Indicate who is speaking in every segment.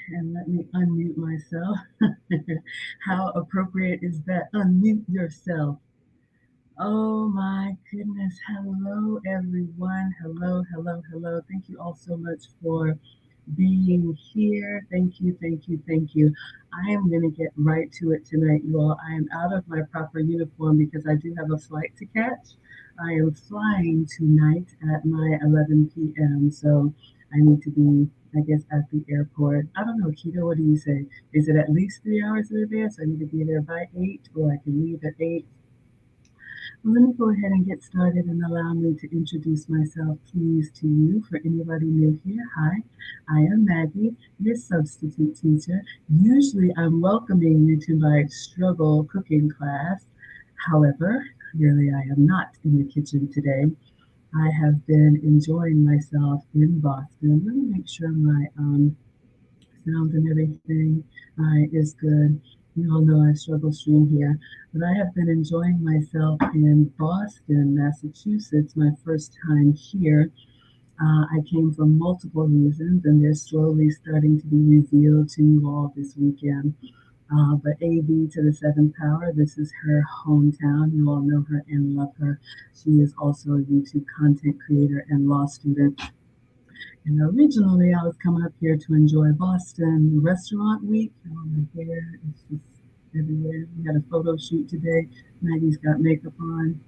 Speaker 1: And let me unmute myself. How appropriate is that? Unmute yourself. Oh my goodness. Hello, everyone. Hello, hello, hello. Thank you all so much for being here. Thank you, thank you, thank you. I am going to get right to it tonight, you all. I am out of my proper uniform because I do have a flight to catch. I am flying tonight at my 11 p.m. So I need to be, I guess, at the airport. I don't know, Keto, what do you say? Is it at least 3 hours in advance? I need to be there by 8, or I can leave at 8. Let me go ahead and get started and allow me to introduce myself, please, to you. For anybody new here, hi, I am Maggie, your substitute teacher. Usually I'm welcoming you to my struggle cooking class. However, clearly I am not in the kitchen today. I have been enjoying myself in Boston. Let me make sure my sound and everything is good. You all know I struggle stream here, but I have been enjoying myself in Boston, Massachusetts, my first time here. I came for multiple reasons, and they're slowly starting to be revealed to you all this weekend. But AB to the seventh power, this is her hometown. You all know her and love her. She is also a YouTube content creator and law student. And originally, I was coming up here to enjoy Boston Restaurant Week. Oh, my hair is just everywhere. We had a photo shoot today. Maggie's got makeup on.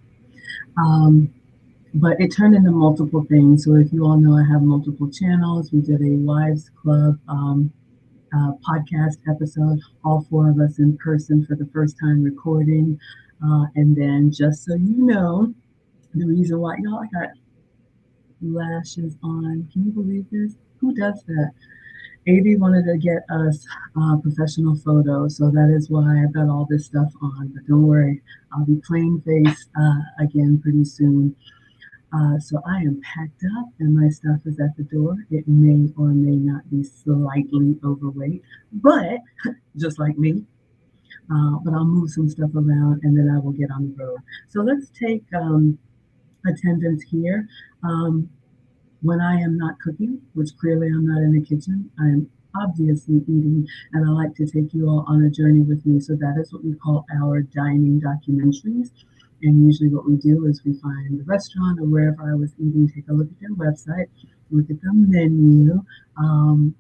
Speaker 1: Um, but it turned into multiple things. So if you all know, I have multiple channels. We did a Wives Club podcast episode, all four of us in person for the first time recording. And then just so you know, the reason why, y'all, I got lashes on. Can you believe this? Who does that? AV wanted to get us professional photos, so that is why I've got all this stuff on. But don't worry, I'll be plain face again pretty soon. So I am packed up and my stuff is at the door. It may or may not be slightly overweight, but just like me. But I'll move some stuff around and then I will get on the road. So let's take attendance here. When I am not cooking, which clearly I'm not in the kitchen, I am obviously eating, and I like to take you all on a journey with me. So that is what we call our dining documentaries. And usually what we do is we find the restaurant or wherever I was eating, take a look at their website, look at the menu,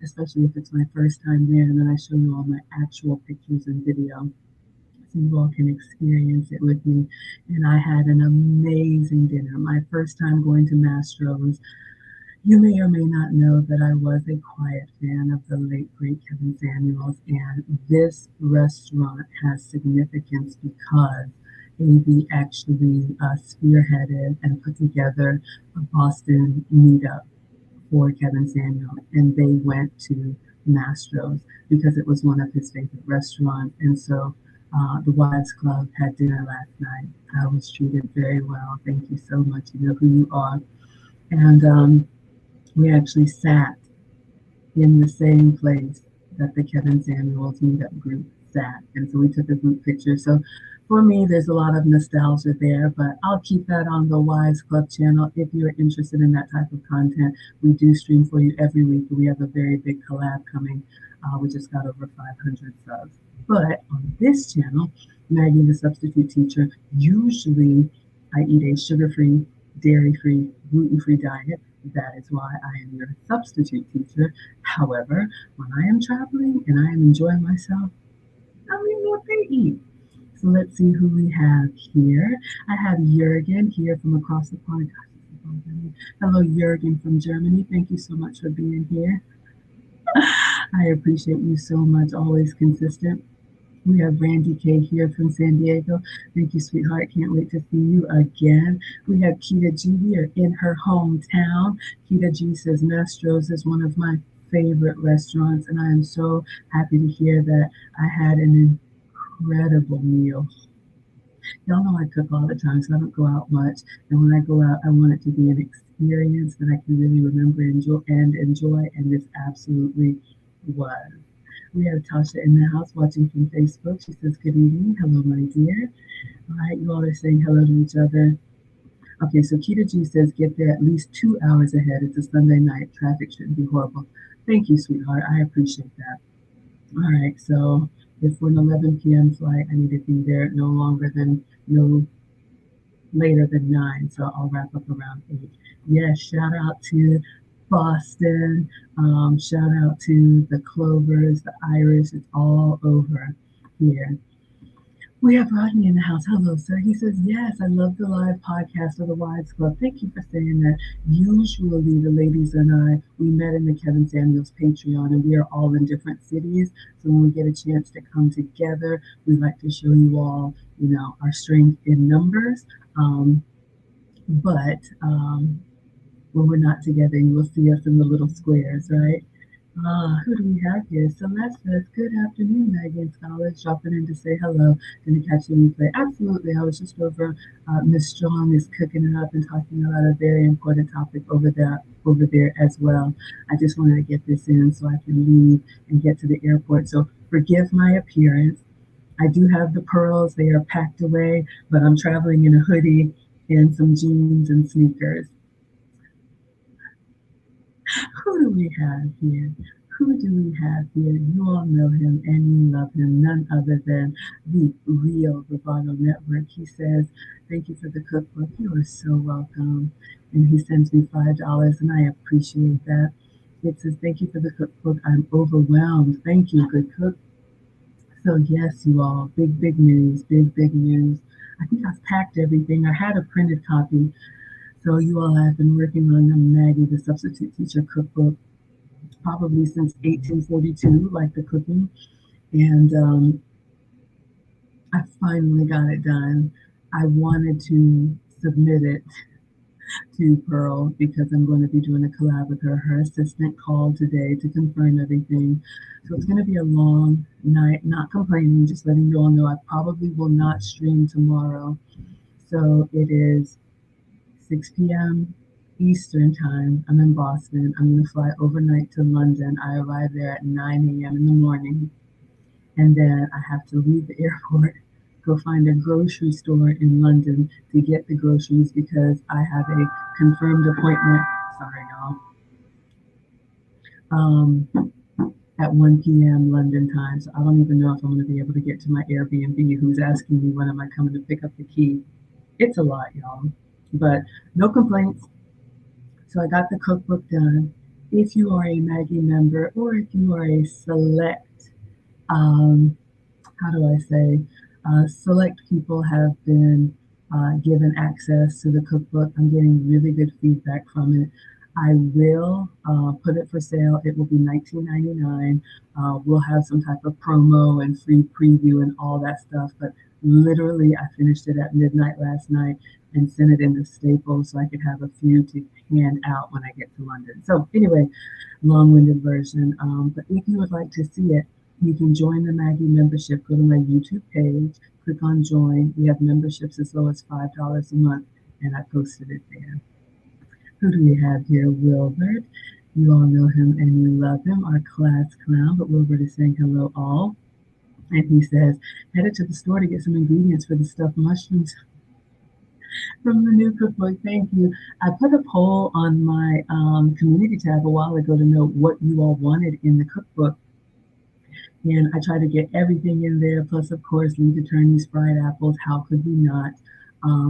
Speaker 1: especially if it's my first time there, and then I show you all my actual pictures and video so you all can experience it with me. And I had an amazing dinner. My first time going to Mastro's. You may or may not know that I was a quiet fan of the late, great Kevin Samuels, and this restaurant has significance because AB actually spearheaded and put together a Boston meetup for Kevin Samuel, and they went to Mastro's because it was one of his favorite restaurants. And so the Wives Club had dinner last night. I was treated very well. Thank you so much. You know who you are. And we actually sat in the same place that the Kevin Samuels meetup group sat. And so we took a group picture. So for me, there's a lot of nostalgia there, but I'll keep that on the Wives Club channel. If you're interested in that type of content, we do stream for you every week. We have a very big collab coming. We just got over 500 subs. But on this channel, Maggie, the substitute teacher, usually I eat a sugar-free, dairy-free, gluten-free diet. That is why I am your substitute teacher. However, when I am traveling and I am enjoying myself, I don't even know what they eat. So let's see who we have here. I have Jürgen here from across the pond. Hello, Jürgen from Germany. Thank you so much for being here. I appreciate you so much, always consistent. We have Randy K here from San Diego. Thank you, sweetheart. Can't wait to see you again. We have Kita G here in her hometown. Kita G says Mastro's is one of my favorite restaurants, and I am so happy to hear that I had an incredible meal. Y'all know I cook all the time, so I don't go out much. And when I go out, I want it to be an experience that I can really remember and enjoy, and this absolutely was. We have Tasha in the house watching from Facebook. She says, good evening. Hello, my dear. All right, you all are saying hello to each other. Okay, so Kita G says, get there at least 2 hours ahead. It's a Sunday night. Traffic shouldn't be horrible. Thank you, sweetheart. I appreciate that. All right, so if for an 11 p.m. flight, I need to be there no later than 9, so I'll wrap up around 8. Yes, shout out to Boston. Shout out to the Clovers, the Irish. It's all over here. We have Rodney in the house. Hello, sir. He says, yes, I love the live podcast of the Wives Club. Thank you for saying that. Usually, the ladies and I, we met in the Kevin Samuels Patreon, and we are all in different cities. So when we get a chance to come together, we like to show you all, our strength in numbers. But when we're not together, you will see us in the little squares, right? Who do we have here? Celeste says, good afternoon, Maggie and Scholars. Dropping in to say hello. Gonna catch the replay. Absolutely. I was just over. Miss Strong is cooking it up and talking about a very important topic over there as well. I just wanted to get this in so I can leave and get to the airport. So forgive my appearance. I do have the pearls. They are packed away, but I'm traveling in a hoodie and some jeans and sneakers. Who do we have here? Who do we have here? You all know him and you love him, none other than the real Bravado Network. He says, thank you for the cookbook. You are so welcome. And he sends me $5, and I appreciate that. It says, thank you for the cookbook. I'm overwhelmed. Thank you, good cook. So, yes, you all, big, big news, big, big news. I think I've packed everything. I had a printed copy. So, you all have been working on the Maggie, the substitute teacher cookbook, probably since 1842, like the cooking. And I finally got it done. I wanted to submit it to Pearl because I'm going to be doing a collab with her. Her assistant called today to confirm everything. So it's going to be a long night, not complaining, just letting you all know I probably will not stream tomorrow. So it is 6 p.m. Eastern time. I'm in Boston. I'm going to fly overnight to London. I arrive there at 9 a.m. in the morning. And then I have to leave the airport, go find a grocery store in London to get the groceries because I have a confirmed appointment. Sorry, y'all. At 1 p.m. London time. So I don't even know if I'm going to be able to get to my Airbnb. Who's asking me when am I coming to pick up the key? It's a lot, y'all. But no complaints. So I got the cookbook done. If you are a Maggie member or if you are a select, how do I say, select people have been given access to the cookbook. I'm getting really good feedback from it. I will put it for sale. It will be $19.99. We'll have some type of promo and free preview and all that stuff. But literally, I finished it at midnight last night and sent it into Staples so I could have a few to hand out when I get to London. So anyway, long-winded version. But if you would like to see it, you can join the Maggie membership. Go to my YouTube page, click on join. We have memberships as low as $5 a month, and I posted it there. Who do we have here? Wilbert. You all know him and you love him, our class clown. But Wilbert is saying hello all. And he says, headed to the store to get some ingredients for the stuffed mushrooms from the new cookbook. Thank you. I put a poll on my community tab a while ago to know what you all wanted in the cookbook. And I try to get everything in there, plus, of course, lead attorneys, fried apples. How could we not?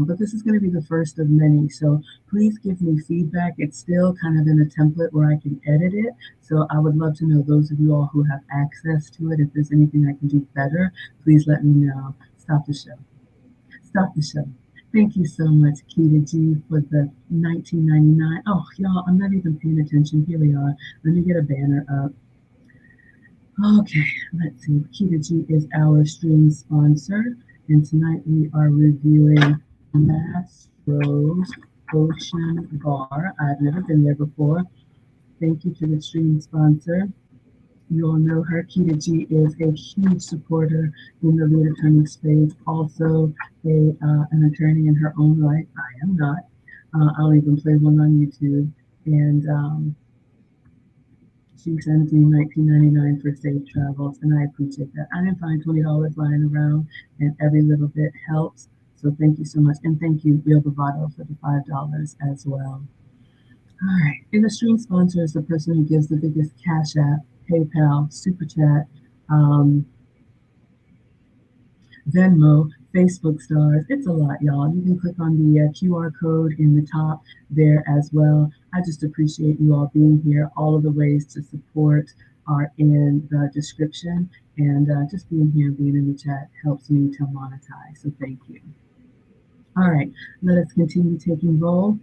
Speaker 1: But this is going to be the first of many. So please give me feedback. It's still kind of in a template where I can edit it. So I would love to know those of you all who have access to it. If there's anything I can do better, please let me know. Stop the show. Stop the show. Thank you so much, Keita G, for the 1999. Oh, y'all, I'm not even paying attention. Here we are. Let me get a banner up. Okay, let's see. Keita G is our stream sponsor, and tonight we are reviewing Mastro's Ocean Bar. I've never been there before. Thank you to the stream sponsor. You all know her. Keita G is a huge supporter in the lead attorney space, also an attorney in her own right. I am not. I'll even play one on YouTube. And she sends me $19.99 for safe travels, and I appreciate that. I didn't find $20 lying around, and every little bit helps. So thank you so much. And thank you, Real Bravado, for the $5 as well. All right. And the stream sponsor is the person who gives the biggest Cash App, PayPal, Super Chat, um, Venmo, Facebook stars. It's a lot, y'all. You can click on the QR code in the top there as well. I just appreciate you all being here. All of the ways to support are in the description. And just being here, being in the chat helps me to monetize. So thank you. All right, let us continue taking roll.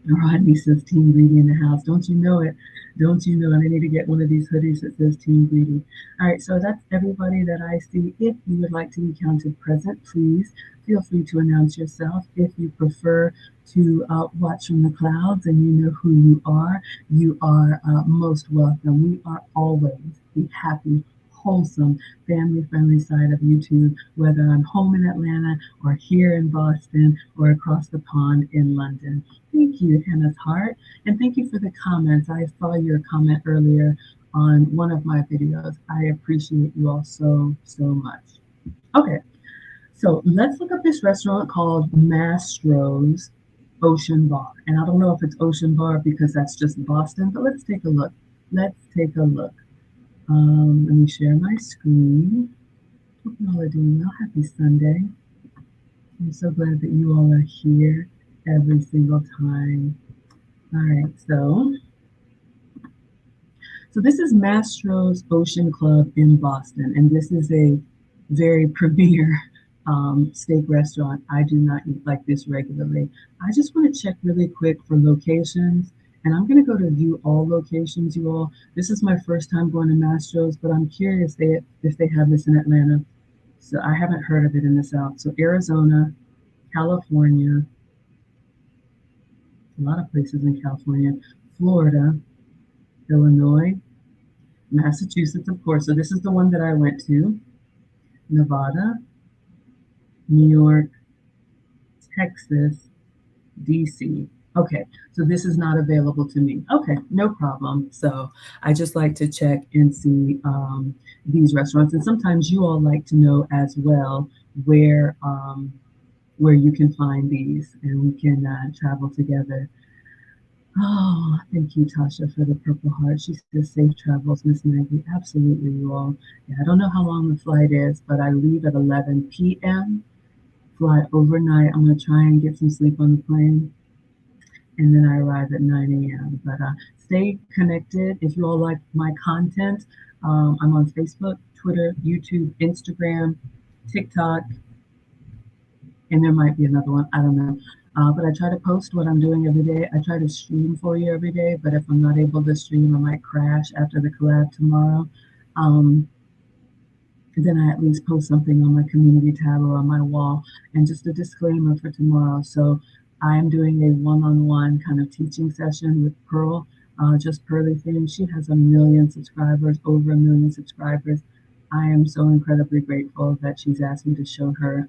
Speaker 1: Rodney says Team Greedy in the house. Don't you know it? Don't you know it? I need to get one of these hoodies that says Team Greedy. All right, so that's everybody that I see. If you would like to be counted present, please feel free to announce yourself. If you prefer to watch from the clouds and you know who you are most welcome. We are always the happy, wholesome, family-friendly side of YouTube, whether I'm home in Atlanta or here in Boston or across the pond in London. Thank you, Hannah's Heart, and thank you for the comments. I saw your comment earlier on one of my videos. I appreciate you all so, so much. Okay, so let's look up this restaurant called Mastro's Ocean Bar. And I don't know if it's Ocean Bar because that's just Boston, but let's take a look. Let's take a look. Let me share my screen. Hope you all are doing well. Happy Sunday. I'm so glad that you all are here every single time. All right, so this is Mastro's Ocean Club in Boston, and this is a very premier steak restaurant. I do not eat like this regularly. I just want to check really quick for locations, and I'm going to go to view all locations, you all. This is my first time going to Mastro's, but I'm curious if they have this in Atlanta. So I haven't heard of it in the South. So Arizona, California, a lot of places in California, Florida, Illinois, Massachusetts, of course. So this is the one that I went to. Nevada, New York, Texas, DC. Okay, so this is not available to me. Okay, no problem. So I just like to check and see these restaurants. And sometimes you all like to know as well where you can find these, and we can travel together. Oh, thank you, Tasha, for the Purple Heart. She says safe travels, Miss Maggie. Absolutely, you all. Yeah, I don't know how long the flight is, but I leave at 11 p.m. Fly overnight. I'm going to try and get some sleep on the plane, and then I arrive at 9 a.m. But stay connected. If you all like my content, I'm on Facebook, Twitter, YouTube, Instagram, TikTok, and there might be another one. I don't know. But I try to post what I'm doing every day. I try to stream for you every day, but if I'm not able to stream, I might crash after the collab tomorrow. Then I at least post something on my community tab or on my wall. And just a disclaimer for tomorrow. So I am doing a one-on-one kind of teaching session with Pearl, just Pearly Things. She has 1 million subscribers, over 1 million subscribers. I am so incredibly grateful that she's asked me to show her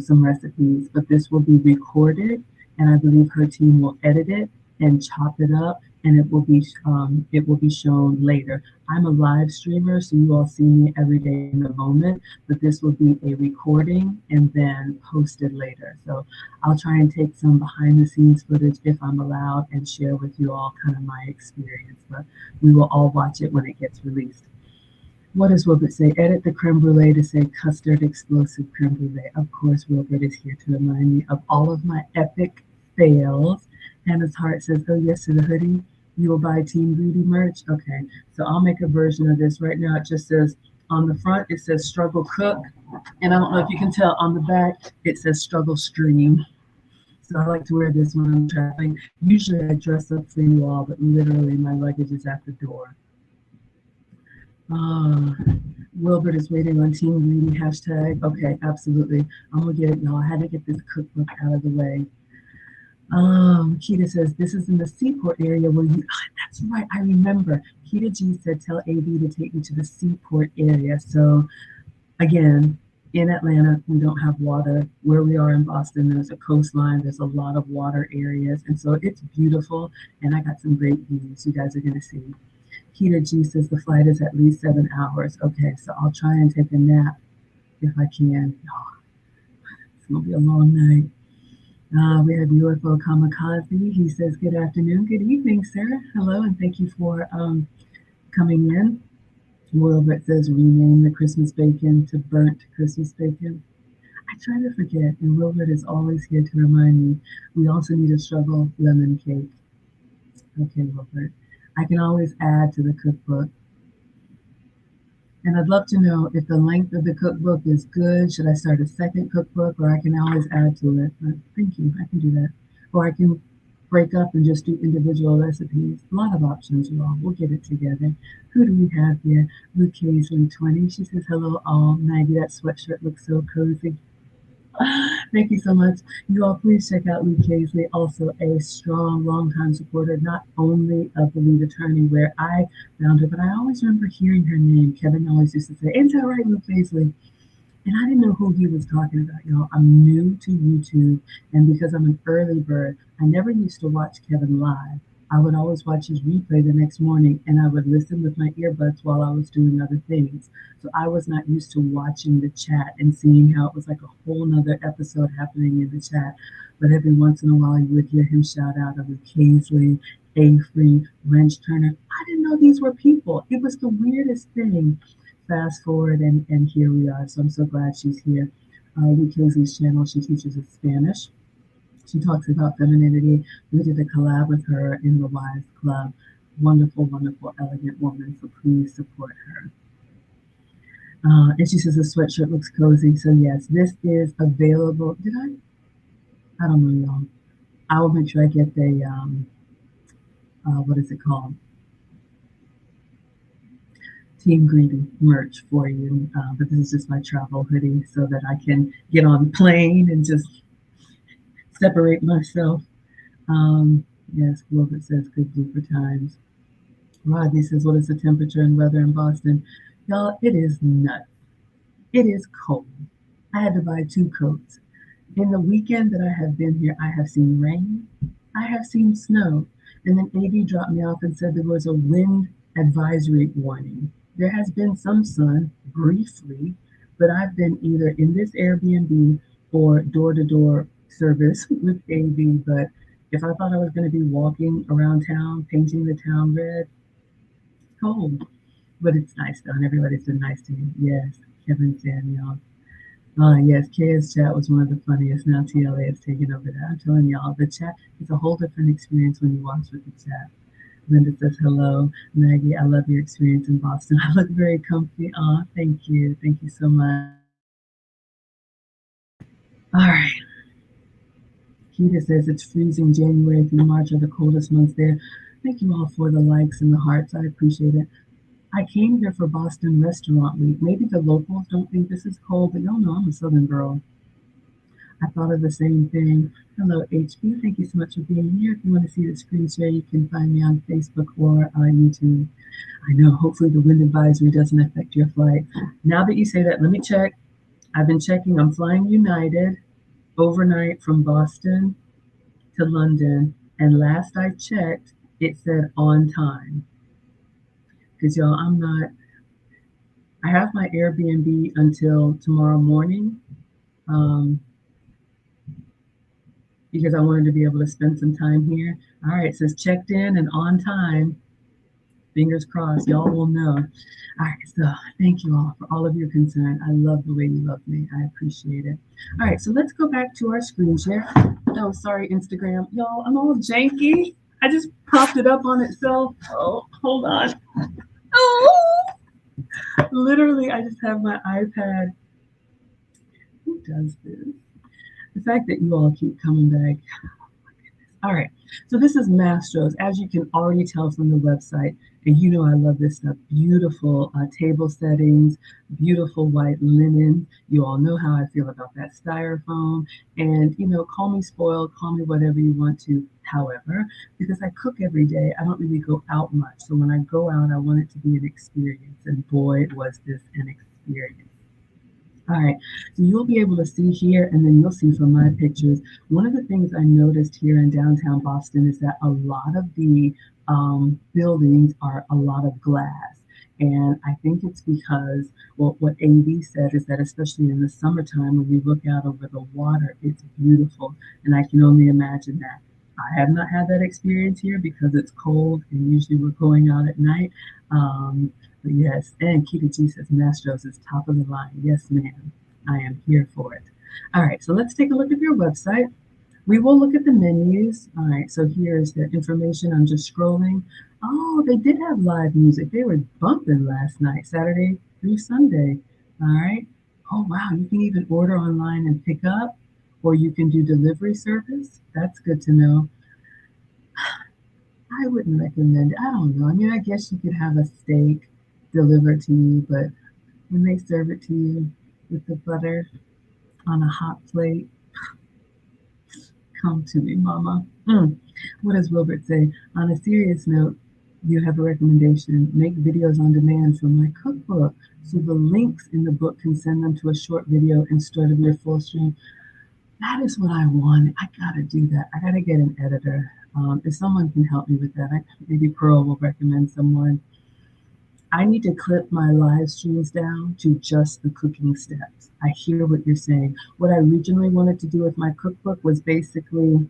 Speaker 1: some recipes, but this will be recorded, and I believe her team will edit it and chop it up, and it will be shown later. I'm a live streamer, so you all see me every day in the moment, but this will be a recording and then posted later. So I'll try and take some behind the scenes footage if I'm allowed and share with you all kind of my experience, but we will all watch it when it gets released. What does Wilbert say? Edit the creme brulee to say custard explosive creme brulee. Of course, Wilbert is here to remind me of all of my epic fails. Hannah's Heart says, oh yes to the hoodie. You will buy Team Greedy merch? Okay, so I'll make a version of this. Right now it just says, on the front it says struggle cook. And I don't know if you can tell, on the back it says struggle stream. So I like to wear this when I'm traveling. Usually I dress up for you all, but literally my luggage is at the door. Wilbert is waiting on Team Greedy hashtag. Okay, absolutely. I'm gonna get it, y'all. I had to get this cookbook out of the way. Keita says this is in the Seaport area where you. That's right. I remember. Keita G said tell AB to take me to the Seaport area. So again, in Atlanta, we don't have water. Where we are in Boston, there's a coastline. There's a lot of water areas, and so it's beautiful. And I got some great views. You guys are gonna see. Keita G says the flight is at least 7 hours. Okay, so I'll try and take a nap if I can. Oh, it's gonna be a long night. We have UFO Kamikaze. He says, good afternoon, good evening, sir. Hello, and thank you for coming in. Wilbert says, rename the Christmas bacon to burnt Christmas bacon. I try to forget, and Wilbert is always here to remind me. We also need a struggle lemon cake. Okay, Wilbert. I can always add to the cookbook. And I'd love to know if the length of the cookbook is good. Should I start a second cookbook, or I can always add to it? But thank you. I can do that. Or I can break up and just do individual recipes. A lot of options, you all. We'll get it together. Who do we have here? Luke Hazley 20. She says, hello, all. Maggie, that sweatshirt looks so cozy. Thank you so much. You all, please check out Luke Hazley, also a strong, longtime supporter, not only of the lead attorney where I found her, but I always remember hearing her name. Kevin always used to say, "Ain't that right, Luke Hazley?" And I didn't know who he was talking about, y'all. I'm new to YouTube, and because I'm an early bird, I never used to watch Kevin live. I would always watch his replay the next morning, and I would listen with my earbuds while I was doing other things. So I was not used to watching the chat and seeing how it was like a whole nother episode happening in the chat. But every once in a while, you would hear him shout out of Kingsley, A-Free, Wrench Turner. I didn't know these were people. It was the weirdest thing. Fast forward, and here we are. So I'm so glad she's here. Luke Kingsley's channel, she teaches us Spanish. She talks about femininity. We did a collab with her in the Wise Club. Wonderful, wonderful, elegant woman. So please support her. And she says the sweatshirt looks cozy. So yes, this is available. Did I? I don't know, y'all. I will make sure I get the what is it called? Team Greedy merch for you. But this is just my travel hoodie so that I can get on the plane and just separate myself. Yes, Wilbert says good blooper times. Rodney says, what is the temperature and weather in Boston? Y'all, it is nuts. It is cold. I had to buy 2 coats. In the weekend that I have been here, I have seen rain. I have seen snow. And then AD dropped me off and said there was a wind advisory warning. There has been some sun briefly, but I've been either in this Airbnb or door-to-door service with AD. But if I thought I was going to be walking around town, painting the town red, cold. But it's nice though, and everybody's been nice to me. Yes, Kevin Samuel. Yes, Kaya's chat was one of the funniest. Now TLA is taking over that. I'm telling y'all, the chat is a whole different experience when you watch with the chat. Linda says, hello. Maggie, I love your experience in Boston. I look very comfy. Aw, thank you. Thank you so much. All right. Keita says, it's freezing. January through March are the coldest months there. Thank you all for the likes and the hearts. I appreciate it. I came here for Boston Restaurant Week. Maybe the locals don't think this is cold, but y'all know I'm a Southern girl. I thought of the same thing. Hello, HB. Thank you so much for being here. If you want to see the screen share, you can find me on Facebook or YouTube. I know, hopefully the wind advisory doesn't affect your flight. Now that you say that, let me check. I've been checking. I'm flying United overnight from Boston to London. And last I checked, it said on time. Because y'all, I have my Airbnb until tomorrow morning. Because I wanted to be able to spend some time here. All right, it says checked in and on time. Fingers crossed, y'all will know. All right, so thank you all for all of your concern. I love the way you love me. I appreciate it. All right, so let's go back to our screen share. Oh, sorry, Instagram. Y'all, I'm all janky. I just propped it up on itself. Oh, hold on. Oh, literally, I just have my iPad. Who does this? The fact that you all keep coming back. All right, so this is Mastro's, as you can already tell from the website, and you know I love this stuff. Beautiful table settings, beautiful white linen. You all know how I feel about that styrofoam. And, you know, call me spoiled, call me whatever you want to. However, because I cook every day, I don't really go out much. So when I go out, I want it to be an experience. And boy, was this an experience. All right, so you'll be able to see here, and then you'll see from my pictures. One of the things I noticed here in downtown Boston is that a lot of the buildings are a lot of glass. And I think it's because, well, what AV said is that especially in the summertime when you look out over the water, it's beautiful. And I can only imagine that. I have not had that experience here because it's cold and usually we're going out at night. But yes, and Kita G says Mastro's is top of the line. Yes, ma'am. I am here for it. All right, so let's take a look at your website. We will look at the menus. All right, so here's the information. I'm just scrolling. Oh, they did have live music. They were bumping last night, Saturday through Sunday. All right. Oh, wow. You can even order online and pick up, or you can do delivery service. That's good to know. I wouldn't recommend it. I don't know. I mean, I guess you could have a steak delivered to you, but when they serve it to you with the butter on a hot plate, come to me, mama. What does Wilbert say? On a serious note, you have a recommendation. Make videos on demand for my cookbook. So the links in the book can send them to a short video instead of your full stream. That is what I want. I gotta do that. I gotta get an editor. If someone can help me with that, maybe Pearl will recommend someone. I need to clip my live streams down to just the cooking steps. I hear what you're saying. What I originally wanted to do with my cookbook was basically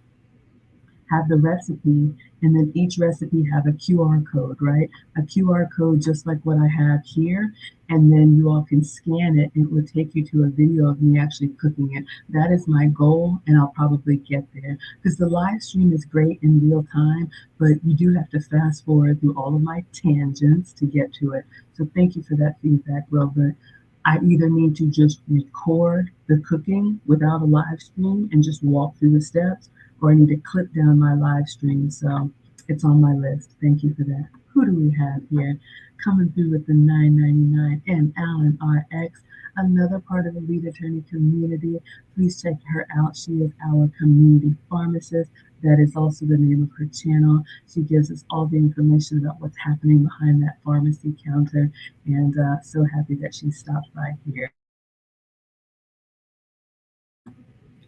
Speaker 1: have the recipe and then each recipe have a QR code, right? A QR code just like what I have here. And then you all can scan it and it will take you to a video of me actually cooking it. That is my goal and I'll probably get there because the live stream is great in real time, but you do have to fast forward through all of my tangents to get to it. So thank you for that feedback, Wilbert. I either need to just record the cooking without a live stream and just walk through the steps, or I need to clip down my live stream. So it's on my list. Thank you for that. Who do we have here? Coming through with the 9.99 and Alan RX, another part of the lead attorney community. Please check her out. She is our community pharmacist. That is also the name of her channel. She gives us all the information about what's happening behind that pharmacy counter. And so happy that she stopped by here.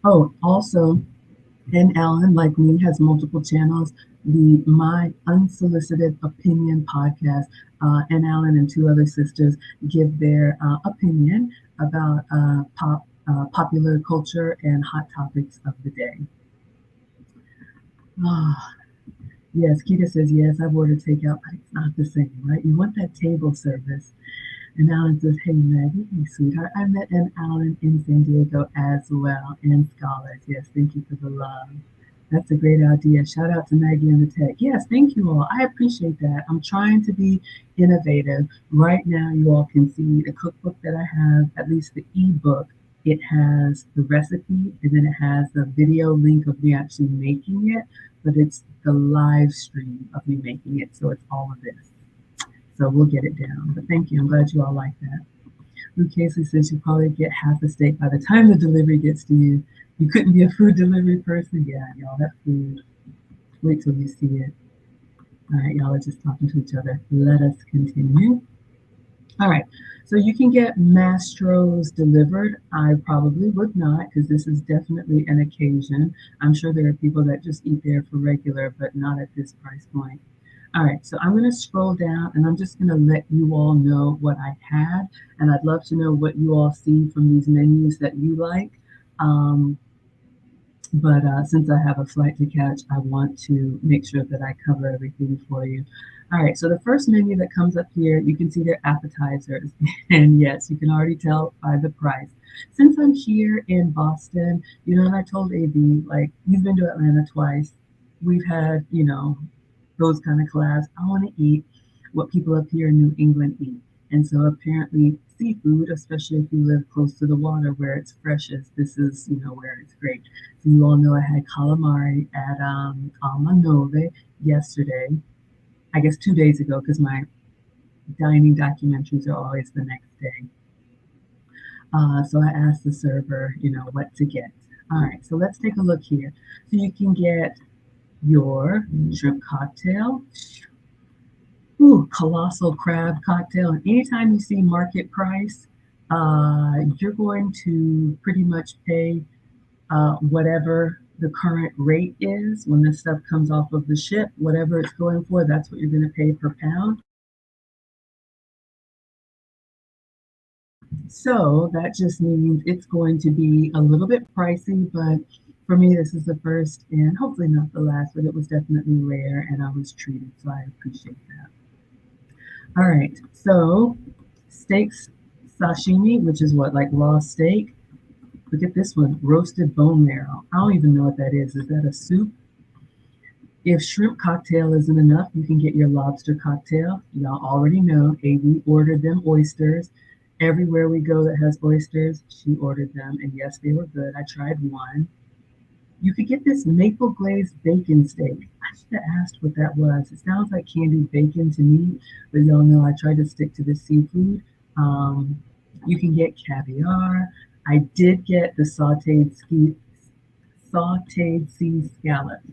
Speaker 1: Oh, also, and Alan, like me, has multiple channels. The My Unsolicited Opinion podcast, and Alan and two other sisters give their opinion about popular culture and hot topics of the day. Ah, yes, Keita says, yes, I've ordered takeout, but it's not the same, right? You want that table service. And Alan says, hey, Maggie, hey, sweetheart. I met an Alan in San Diego as well, and scholars. Yes, thank you for the love. That's a great idea. Shout out to Maggie and the tech. Yes, thank you all. I appreciate that. I'm trying to be innovative. Right now, you all can see the cookbook that I have, at least the ebook. It has the recipe and then it has the video link of me actually making it, but it's the live stream of me making it. So it's all of this. So we'll get it down. But thank you. I'm glad you all like that. Luke Casey says you probably get half a steak by the time the delivery gets to you. You couldn't be a food delivery person. Yeah, y'all, that food. Wait till you see it. All right, y'all are just talking to each other. Let us continue. All right, so you can get Mastros delivered. I probably would not because this is definitely an occasion. I'm sure there are people that just eat there for regular, but not at this price point. All right, so I'm going to scroll down and I'm just going to let you all know what I had. And I'd love to know what you all see from these menus that you like. But since I have a flight to catch, I want to make sure that I cover everything for you. All right, so the first menu that comes up here, you can see their appetizers. And yes, you can already tell by the price. Since I'm here in Boston, you know, and I told AB, like, you've been to Atlanta twice. We've had, you know, those kind of collabs. I want to eat what people up here in New England eat. And so apparently seafood, especially if you live close to the water where it's freshest, this is, you know, where it's great. So you all know I had calamari at Alma Nove yesterday, I guess 2 days ago, because my dining documentaries are always the next day. So I asked the server, you know, what to get. All right, so let's take a look here. So you can get your shrimp cocktail, ooh, colossal crab cocktail. And anytime you see market price, you're going to pretty much pay whatever the current rate is when this stuff comes off of the ship, whatever it's going for, that's what you're going to pay per pound. So that just means it's going to be a little bit pricey, but for me, this is the first and hopefully not the last, but it was definitely rare and I was treated, so I appreciate that. All right, so steaks sashimi, which is what, like raw steak? Look at this one, roasted bone marrow. I don't even know what that is. Is that a soup? If shrimp cocktail isn't enough, you can get your lobster cocktail. Y'all already know AV ordered them oysters. Everywhere we go that has oysters, she ordered them. And yes, they were good. I tried one. You could get this maple glazed bacon steak. I should have asked what that was. It sounds like candied bacon to me, but y'all know I try to stick to the seafood. Um, you can get caviar. I did get the sauteed sea scallops.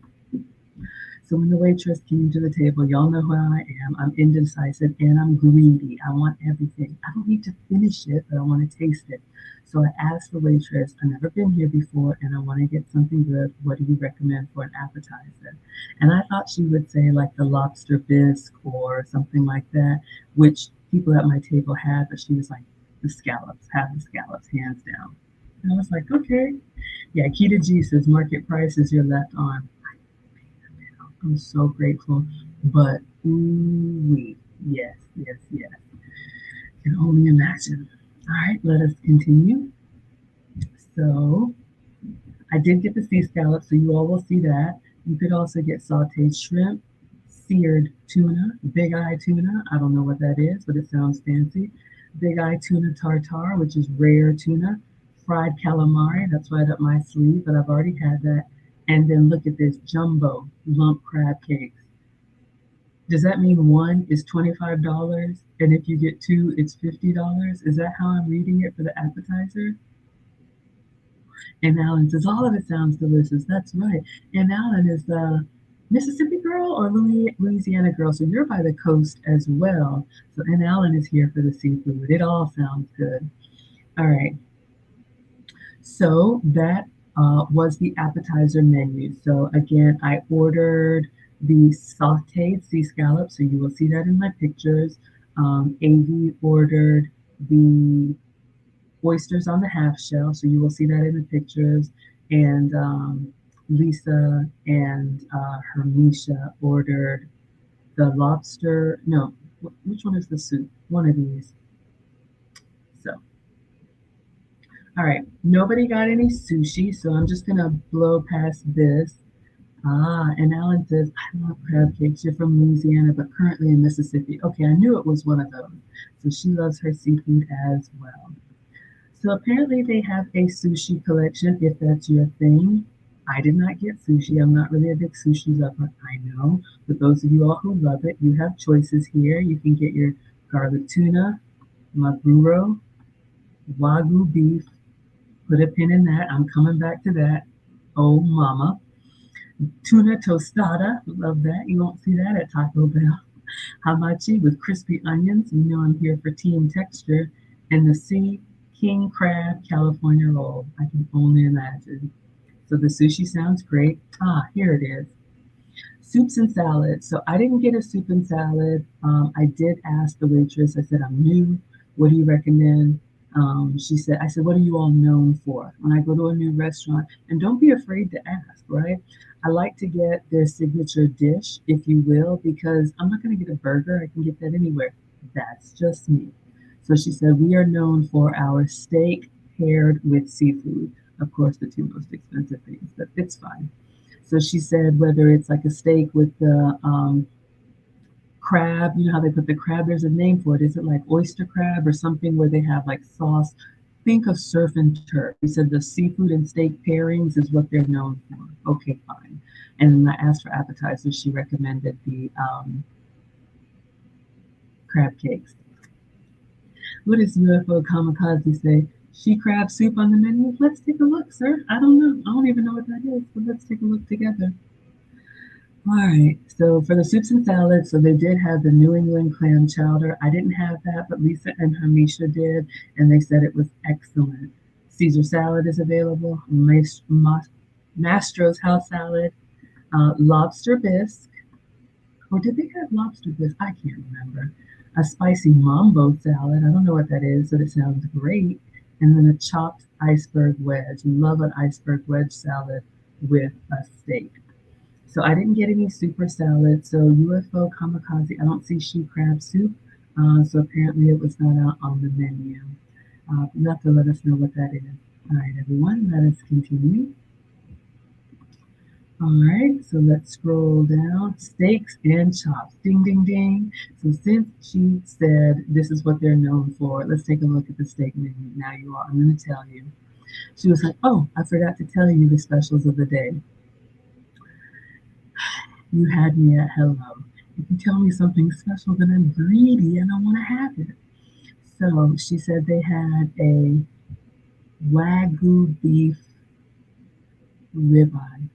Speaker 1: So when the waitress came to the table, y'all know how I am. I'm indecisive and I'm greedy. I want everything. I don't need to finish it, but I want to taste it. So I asked the waitress, I've never been here before and I want to get something good. What do you recommend for an appetizer? And I thought she would say like the lobster bisque or something like that, which people at my table had, but she was like, the scallops, have the scallops, hands down. And I was like, okay. Yeah, Keita G says market price is your left arm. I'm so grateful. But ooh, yes, yes, yes. Can only imagine. All right, let us continue. So I did get the sea scallops, so you all will see that. You could also get sauteed shrimp, seared tuna, big eye tuna. I don't know what that is, but it sounds fancy. Big eye tuna tartare, which is rare tuna. Fried calamari, that's right up my sleeve, but I've already had that. And then look at this jumbo lump crab cakes. Does that mean one is $25 and if you get two, it's $50? Is that how I'm reading it for the appetizer? And Alan says, all of it sounds delicious. That's right. And Alan is the Mississippi girl or Louisiana girl. So you're by the coast as well. So, and Alan is here for the seafood. It all sounds good. All right. So that was the appetizer menu. So again, I ordered the sauteed sea scallops. So you will see that in my pictures. AV ordered the oysters on the half shell. So you will see that in the pictures. And Lisa and Hermisha ordered the lobster. No, which one is the soup? One of these. So all right, nobody got any sushi, so I'm just gonna blow past this. Ah, and Alan says, I love crab cakes. You're from Louisiana, but currently in Mississippi. Okay, I knew it was one of those. So she loves her seafood as well. So apparently they have a sushi collection if that's your thing. I did not get sushi. I'm not really a big sushi lover, I know. But those of you all who love it, you have choices here. You can get your garlic tuna, maguro, wagyu beef, put a pin in that. I'm coming back to that. Oh, mama. Tuna tostada. Love that. You won't see that at Taco Bell. Hamachi with crispy onions. You know I'm here for team texture. And the sea king crab California roll. I can only imagine. So the sushi sounds great. Ah, here it is. Soups and salads. So I didn't get a soup and salad. I did ask the waitress. I said, I'm new. What do you recommend? She said, I said, what are you all known for? When I go to a new restaurant, and don't be afraid to ask, right? I like to get their signature dish, if you will, because I'm not going to get a burger. I can get that anywhere. That's just me. So she said, we are known for our steak paired with seafood. Of course, the two most expensive things, but it's fine. So she said whether it's like a steak with the crab, you know how they put the crab, there's a name for it. Is it like oyster crab or something where they have like sauce? Think of surf and turf. He said the seafood and steak pairings is what they're known for. Okay, fine. And then I asked for appetizers. She recommended the crab cakes. What does UFO Kamikaze say? She crab soup on the menu? Let's take a look, sir. I don't know. I don't even know what that is, but let's take a look together. All right, so for the soups and salads, so they did have the New England clam chowder. I didn't have that, but Lisa and Hermisha did, and they said it was excellent. Caesar salad is available, Mastro's house salad, lobster bisque, or did they have lobster bisque? I can't remember. a spicy mambo salad. I don't know what that is, but it sounds great. And then a chopped iceberg wedge. Love an iceberg wedge salad with a steak. So I didn't get any super salad. So UFO kamikaze, I don't see she crab soup. So apparently it was not out on the menu. You have to let us know what that is. All right, everyone, let us continue. All right, so let's scroll down. Steaks and chops. Ding, ding, ding. So since she said this is what they're known for, let's take a look at the steak menu. Now you all, I'm going to tell you. She was like, oh, I forgot to tell you the specials of the day. You had me at hello. If you tell me something special, then I'm greedy and I want to have it. So she said they had a Wagyu beef ribeye.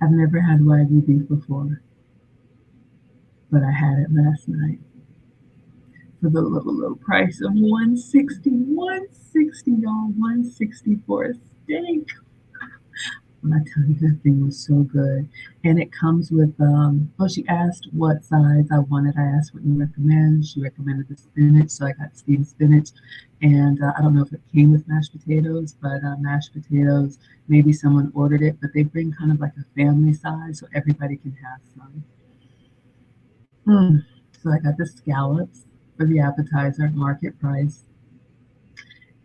Speaker 1: I've never had Wagyu beef before, but I had it last night for the low price of 160, 160, y'all, 160 for a steak. When I tell you that thing was so good. And it comes with, oh, she asked what sides I wanted. I asked what you recommend. She recommended the spinach, so I got steamed spinach. And I don't know if it came with mashed potatoes, but mashed potatoes, maybe someone ordered it, but they bring kind of like a family size so everybody can have some. So I got the scallops for the appetizer, market price.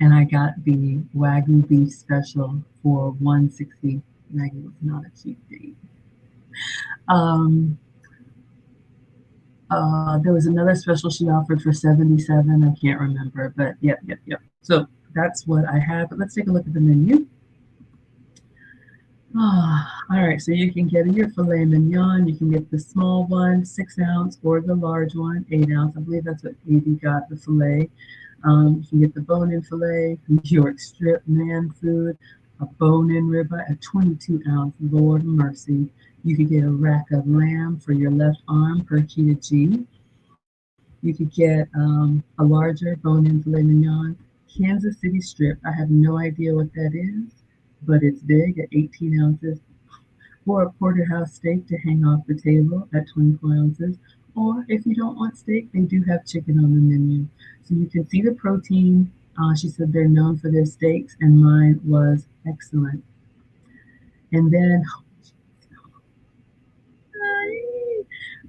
Speaker 1: And I got the Wagyu beef special for 160. Maggie was not a cheap date. There was another special she offered for 77. I can't remember, but yep. So that's what I have. But let's take a look at the menu. All right, so you can get your filet mignon. You can get the small one, 6-ounce, or the large one, 8-ounce. I believe that's what Evie got, the filet. You can get the bone-in filet, York strip, man food, a bone-in ribeye, a 22-ounce, Lord mercy. You could get a rack of lamb for your left arm per key to G. You could get a larger bone-in filet mignon, Kansas City strip. I have no idea what that is, but it's big at 18 ounces. Or a porterhouse steak to hang off the table at 24 ounces. Or if you don't want steak, they do have chicken on the menu. So you can see the protein. She said they're known for their steaks, and mine was excellent. And then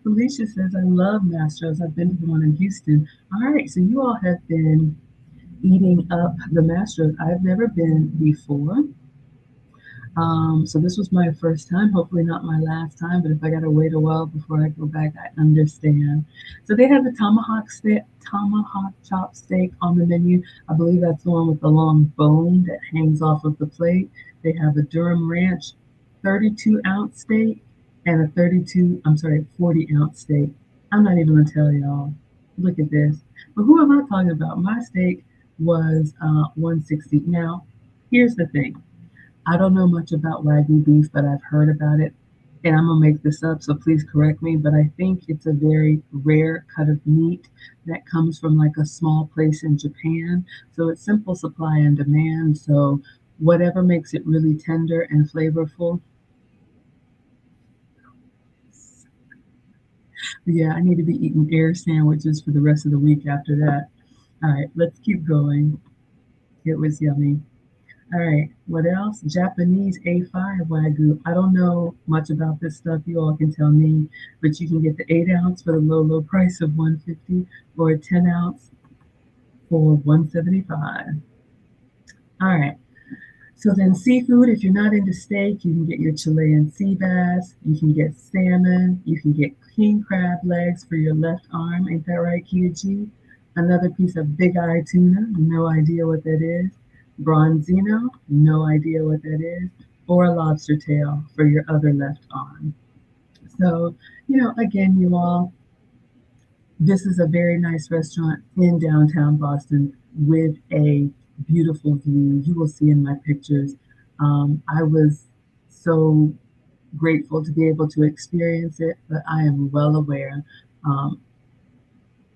Speaker 1: Felicia says, I love Mastro's. I've been to the one in Houston. All right, so you all have been eating up the Mastro's. I've never been before. So this was my first time, hopefully not my last time, but if I gotta wait a while before I go back, I understand. So they have the tomahawk chop steak on the menu. I believe that's the one with the long bone that hangs off of the plate. They have a Durham Ranch 32-ounce steak and a 40-ounce steak. I'm not even gonna tell y'all. Look at this. But who am I talking about? My steak was 160. Now, here's the thing. I don't know much about Wagyu beef, but I've heard about it. And I'm going to make this up, so please correct me. But I think it's a very rare cut of meat that comes from like a small place in Japan. So it's simple supply and demand. So whatever makes it really tender and flavorful. Yeah, I need to be eating air sandwiches for the rest of the week after that. All right, let's keep going. It was yummy. All right, what else? Japanese A5 Wagyu. I don't know much about this stuff. You all can tell me, but you can get the 8-ounce for the low price of 150 or a 10-ounce for 175. All right. So then seafood, if you're not into steak, you can get your Chilean sea bass, you can get salmon, you can get king crab legs for your left arm. Ain't that right, Kia G? Another piece of big eye tuna, no idea what that is. Bronzino, no idea what that is. Or a lobster tail for your other left arm. So, again, you all, this is a very nice restaurant in downtown Boston with a beautiful view. You will see in my pictures. I was so grateful to be able to experience it, but I am well aware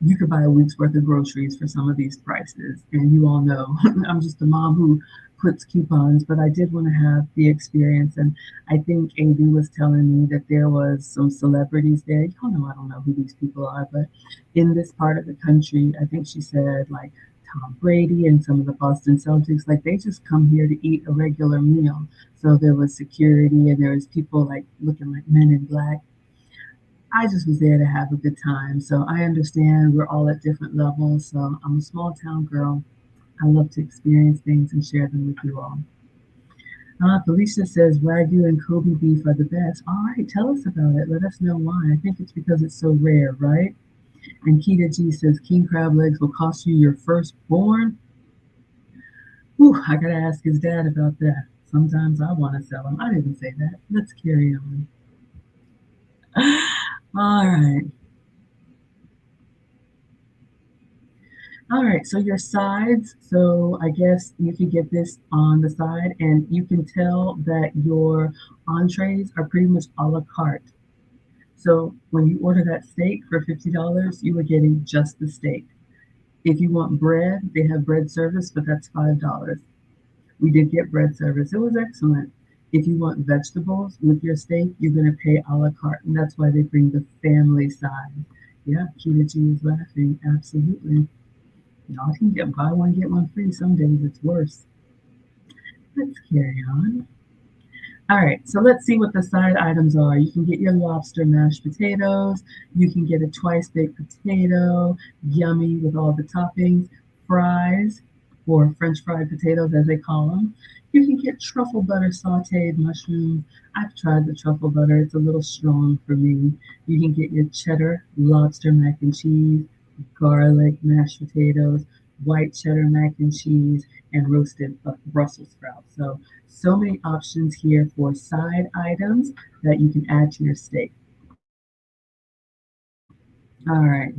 Speaker 1: you could buy a week's worth of groceries for some of these prices. And you all know I'm just a mom who puts coupons, but I did want to have the experience. And I think AB was telling me that there was some celebrities there. You know, I don't know who these people are, but in this part of the country, I think she said like Tom Brady and some of the Boston Celtics, like they just come here to eat a regular meal. So there was security and there was people like looking like men in black. I just was there to have a good time. So I understand we're all at different levels. So I'm a small town girl. I love to experience things and share them with you all. Felicia says Wagyu and Kobe beef are the best. All right, tell us about it. Let us know why. I think it's because it's so rare, right? And Keita G says king crab legs will cost you your firstborn. Whew, I gotta ask his dad about that. Sometimes I want to sell him. I didn't say that. Let's carry on. All right. All right, so your sides, so I guess you can get this on the side and you can tell that your entrees are pretty much a la carte. So when you order that steak for $50, you are getting just the steak. If you want bread, they have bread service, but that's $5. We did get bread service. It was excellent. If you want vegetables with your steak, you're going to pay a la carte, and that's why they bring the family side. Yeah, Keita G is laughing. Absolutely. Y'all can get buy one, get one free. Some days it's worse. Let's carry on. All right, so let's see what the side items are. You can get your lobster mashed potatoes. You can get a twice baked potato, yummy with all the toppings, fries, or French fried potatoes as they call them. You can get truffle butter sauteed mushrooms. I've tried the truffle butter, it's a little strong for me. You can get your cheddar lobster mac and cheese, garlic mashed potatoes, white cheddar mac and cheese, and roasted Brussels sprouts. So many options here for side items that you can add to your steak. All right.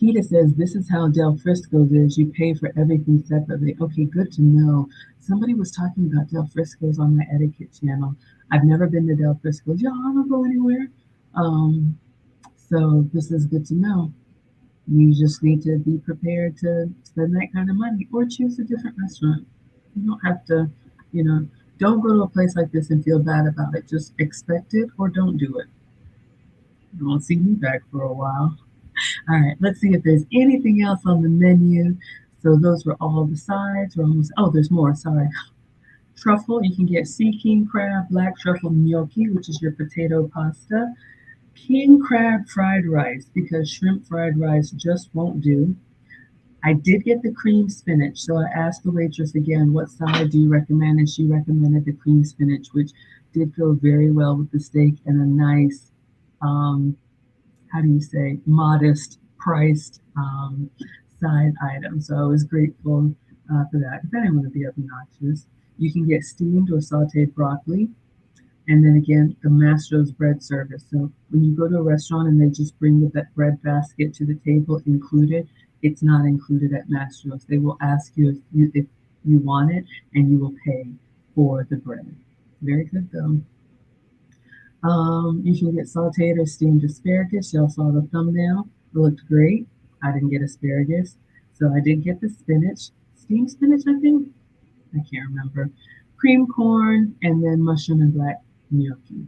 Speaker 1: Keita says this is how Del Frisco's is. You pay for everything separately. Okay, good to know. Somebody was talking about Del Frisco's on my etiquette channel. I've never been to Del Frisco's. Y'all, I don't go anywhere. Um, so this is good to know. You just need to be prepared to spend that kind of money or choose a different restaurant. You don't have to, you know, don't go to a place like this and feel bad about it. Just expect it or don't do it. You won't see me back for a while. All right, let's see if there's anything else on the menu. So those were all the sides. We're almost, oh, there's more, sorry. Truffle, you can get sea king crab, black truffle gnocchi, which is your potato pasta. King crab fried rice, because shrimp fried rice just won't do. I did get the cream spinach, so I asked the waitress again, what side do you recommend? And she recommended the cream spinach, which did go very well with the steak and a nice, um, how do you say, modest priced side item. So I was grateful for that. Because I didn't want to be obnoxious. You can get steamed or sauteed broccoli. And then again, the Mastro's bread service. So when you go to a restaurant and they just bring you that bread basket to the table included, it's not included at Mastro's. They will ask you if you want it and you will pay for the bread. Very good though. You can get sauteed or steamed asparagus. Y'all saw the thumbnail. It looked great. I didn't get asparagus. So I did get the spinach. Steamed spinach, I think? I can't remember. Cream corn and then mushroom and black gnocchi.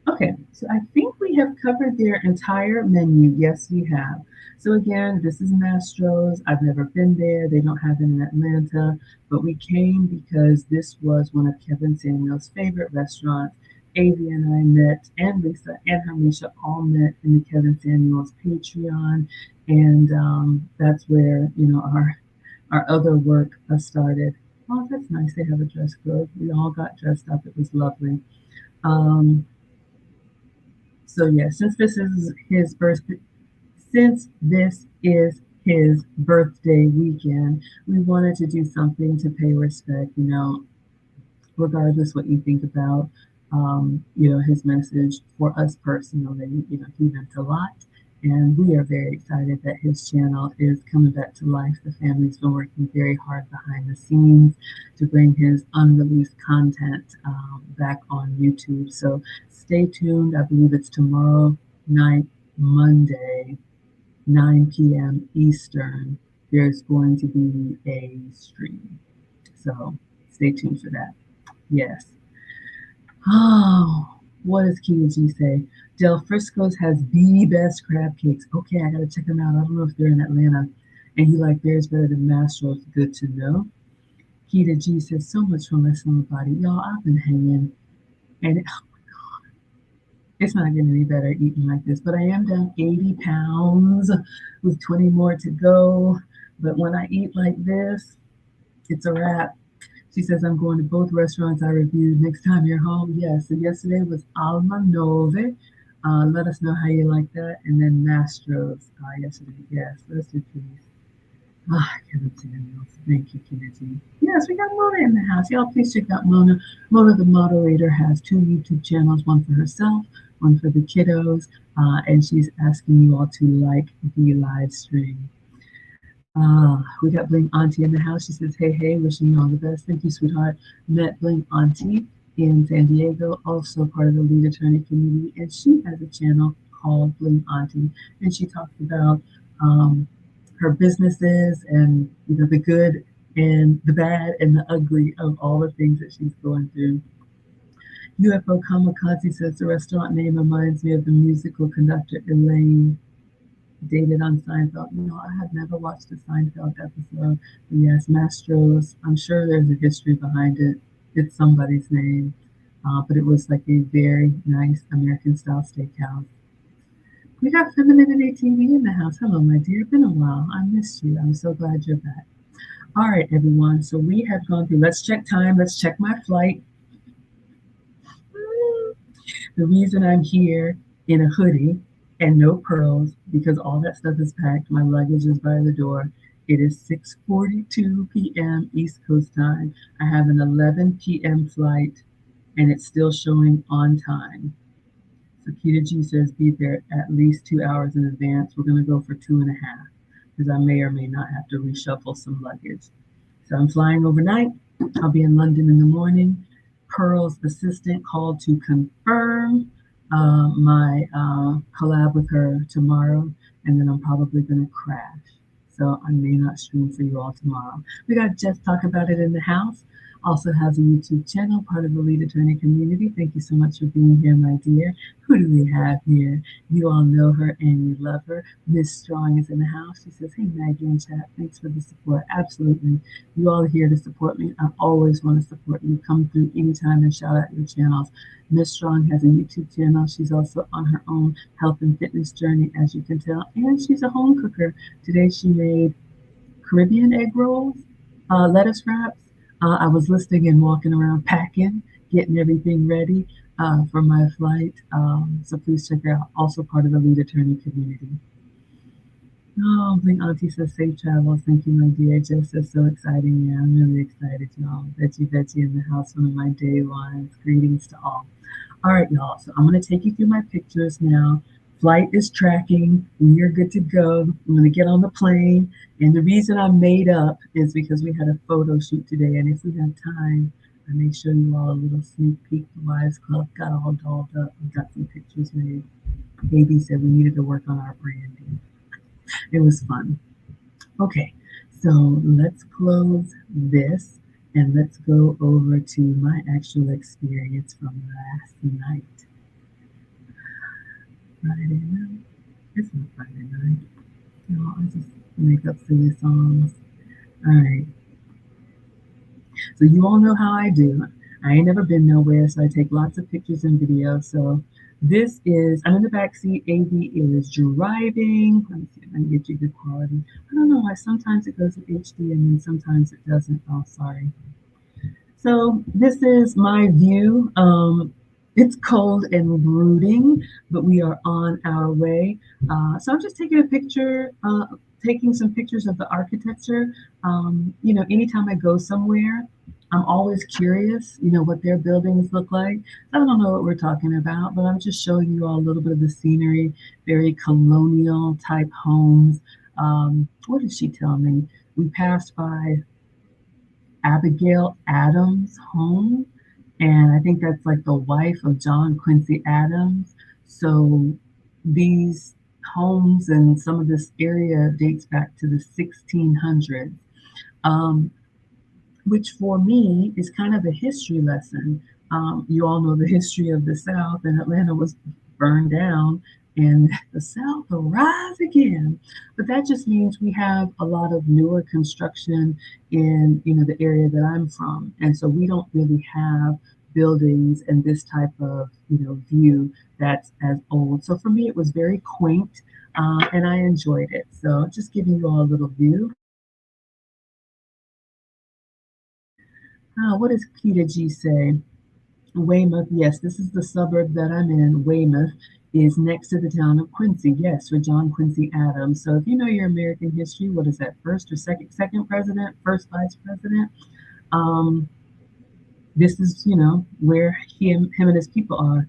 Speaker 1: Okay, so I think we have covered their entire menu. Yes, we have. So again, this is Mastro's. I've never been there. They don't have it in Atlanta, but we came because this was one of Kevin Samuel's favorite restaurants. Avi and I met, and Lisa and Hermisha all met in the Kevin Samuel's Patreon, and that's where our other work started. Oh, that's nice. They have a dress code. We all got dressed up. It was lovely. Um, so yeah, since this is his birthday weekend, we wanted to do something to pay respect, regardless what you think about, his message for us personally. He meant a lot. And we are very excited that his channel is coming back to life. The family's been working very hard behind the scenes to bring his unreleased content back on YouTube. So stay tuned. I believe it's tomorrow night, Monday, 9 p.m. Eastern. There's going to be a stream. So stay tuned for that. Yes. Oh, what does Kia G say? Del Frisco's has the best crab cakes. Okay, I gotta check them out. I don't know if they're in Atlanta. And you like theirs better than Mastro's. Good to know. Kita G says so much for my summer body. Y'all, I've been hanging, and it's not getting any better eating like this. But I am down 80 pounds with 20 more to go. But when I eat like this, it's a wrap. She says, I'm going to both restaurants I reviewed next time you're home. Yes, so yesterday was Alma Nove. Let us know how you like that. And then Mastro's yesterday. Yes, let's do please. Kevin Samuels. Thank you, Kennedy. Yes, we got Mona in the house. Y'all, please check out Mona. Mona, the moderator, has two YouTube channels, one for herself, one for the kiddos, and she's asking you all to like the live stream. We got Bling Auntie in the house. She says, hey, hey, wishing you all the best. Thank you, sweetheart. Met Bling Auntie in San Diego, also part of the lead attorney community, and she has a channel called Bling Auntie, and she talks about her businesses and the good and the bad and the ugly of all the things that she's going through. UFO Kamikaze says the restaurant name reminds me of the musical conductor Elaine, dated on Seinfeld. I have never watched a Seinfeld episode. But yes, Mastro's. I'm sure there's a history behind it. It's somebody's name, but it was like a very nice American style steakhouse. We got Femininity TV in the house. Hello, my dear. Been a while. I missed you. I'm so glad you're back. All right, everyone. So we have gone through. Let's check time. Let's check my flight. The reason I'm here in a hoodie and no pearls because all that stuff is packed. My luggage is by the door. It is 6:42 p.m. East Coast time. I have an 11 p.m. flight, and it's still showing on time. So Kita G says be there at least 2 hours in advance. We're going to go for 2.5 because I may or may not have to reshuffle some luggage. So I'm flying overnight. I'll be in London in the morning. Pearl's assistant called to confirm my collab with her tomorrow, and then I'm probably going to crash. So I may not stream for you all tomorrow. We got Jess Talk About It in the house. Also has a YouTube channel, part of the lead attorney community. Thank you so much for being here, my dear. Who do we have here? You all know her and you love her. Miss Strong is in the house. She says, hey, Maggie in chat. Thanks for the support. Absolutely. You all are here to support me. I always want to support you. Come through anytime and shout out your channels. Miss Strong has a YouTube channel. She's also on her own health and fitness journey, as you can tell. And she's a home cooker. Today she made Caribbean egg rolls, lettuce wraps. I was listening and walking around packing, getting everything ready for my flight. So please check her out. Also part of the lead attorney community. Oh, Bling Auntie says safe travels. Thank you, my dear. Just is so exciting. Yeah, I'm really excited, y'all. Betsy in the house, one of my day ones. Greetings to all. All right, y'all. So I'm going to take you through my pictures now. Flight is tracking. We are good to go. I'm going to get on the plane. And the reason I made up is because we had a photo shoot today. And if we have time, I may show you all a little sneak peek. The Wives Club got all dolled up and got some pictures made. Baby said we needed to work on our branding. It was fun. Okay, so let's close this and let's go over to my actual experience from last night. Friday night? It's not Friday night. No, I just make up silly songs. All right. So you all know how I do. I ain't never been nowhere, so I take lots of pictures and videos. So this is, I'm in the back seat. AV is driving. Let me see if I can get you good quality. I don't know why sometimes it goes to HD and then sometimes it doesn't. Oh, sorry. So this is my view. It's cold and brooding, but we are on our way. So I'm just taking a picture, taking some pictures of the architecture. Anytime I go somewhere, I'm always curious, what their buildings look like. I don't know what we're talking about, but I'm just showing you all a little bit of the scenery, very colonial type homes. What did she tell me? We passed by Abigail Adams' home, and I think that's like the wife of John Quincy Adams. So these homes and some of this area dates back to the 1600s. which for me is kind of a history lesson. You all know the history of the South, and Atlanta was burned down, and the South will rise again. But that just means we have a lot of newer construction in the area that I'm from, and so we don't really have buildings and this type of view that's as old. So for me, it was very quaint, and I enjoyed it. So just giving you all a little view. What does Keita G say? Weymouth, yes, this is the suburb that I'm in. Weymouth is next to the town of Quincy, yes, for John Quincy Adams. So if you know your American history, what is that, first or second president, first vice president? Um, this is, where him and his people are.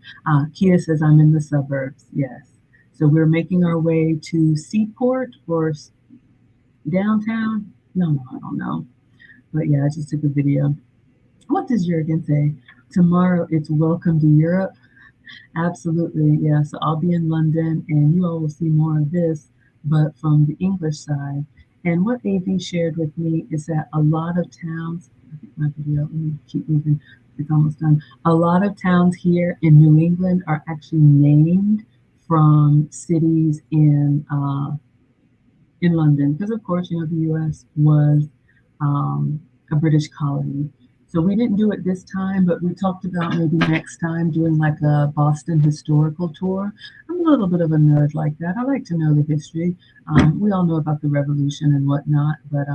Speaker 1: Kia says, I'm in the suburbs, yes. So we're making our way to Seaport or downtown. No, I don't know. But yeah, I just took a video. What does Jurgen say? Tomorrow it's welcome to Europe. Absolutely, yeah. So I'll be in London and you all will see more of this, but from the English side. And what AV shared with me is that a lot of towns, I think my video, let me keep moving, it's almost done. A lot of towns here in New England are actually named from cities in London, because of course, the U.S. was a British colony. So we didn't do it this time, but we talked about maybe next time doing like a Boston historical tour. I'm a little bit of a nerd like that. I like to know the history. We all know about the revolution and whatnot, but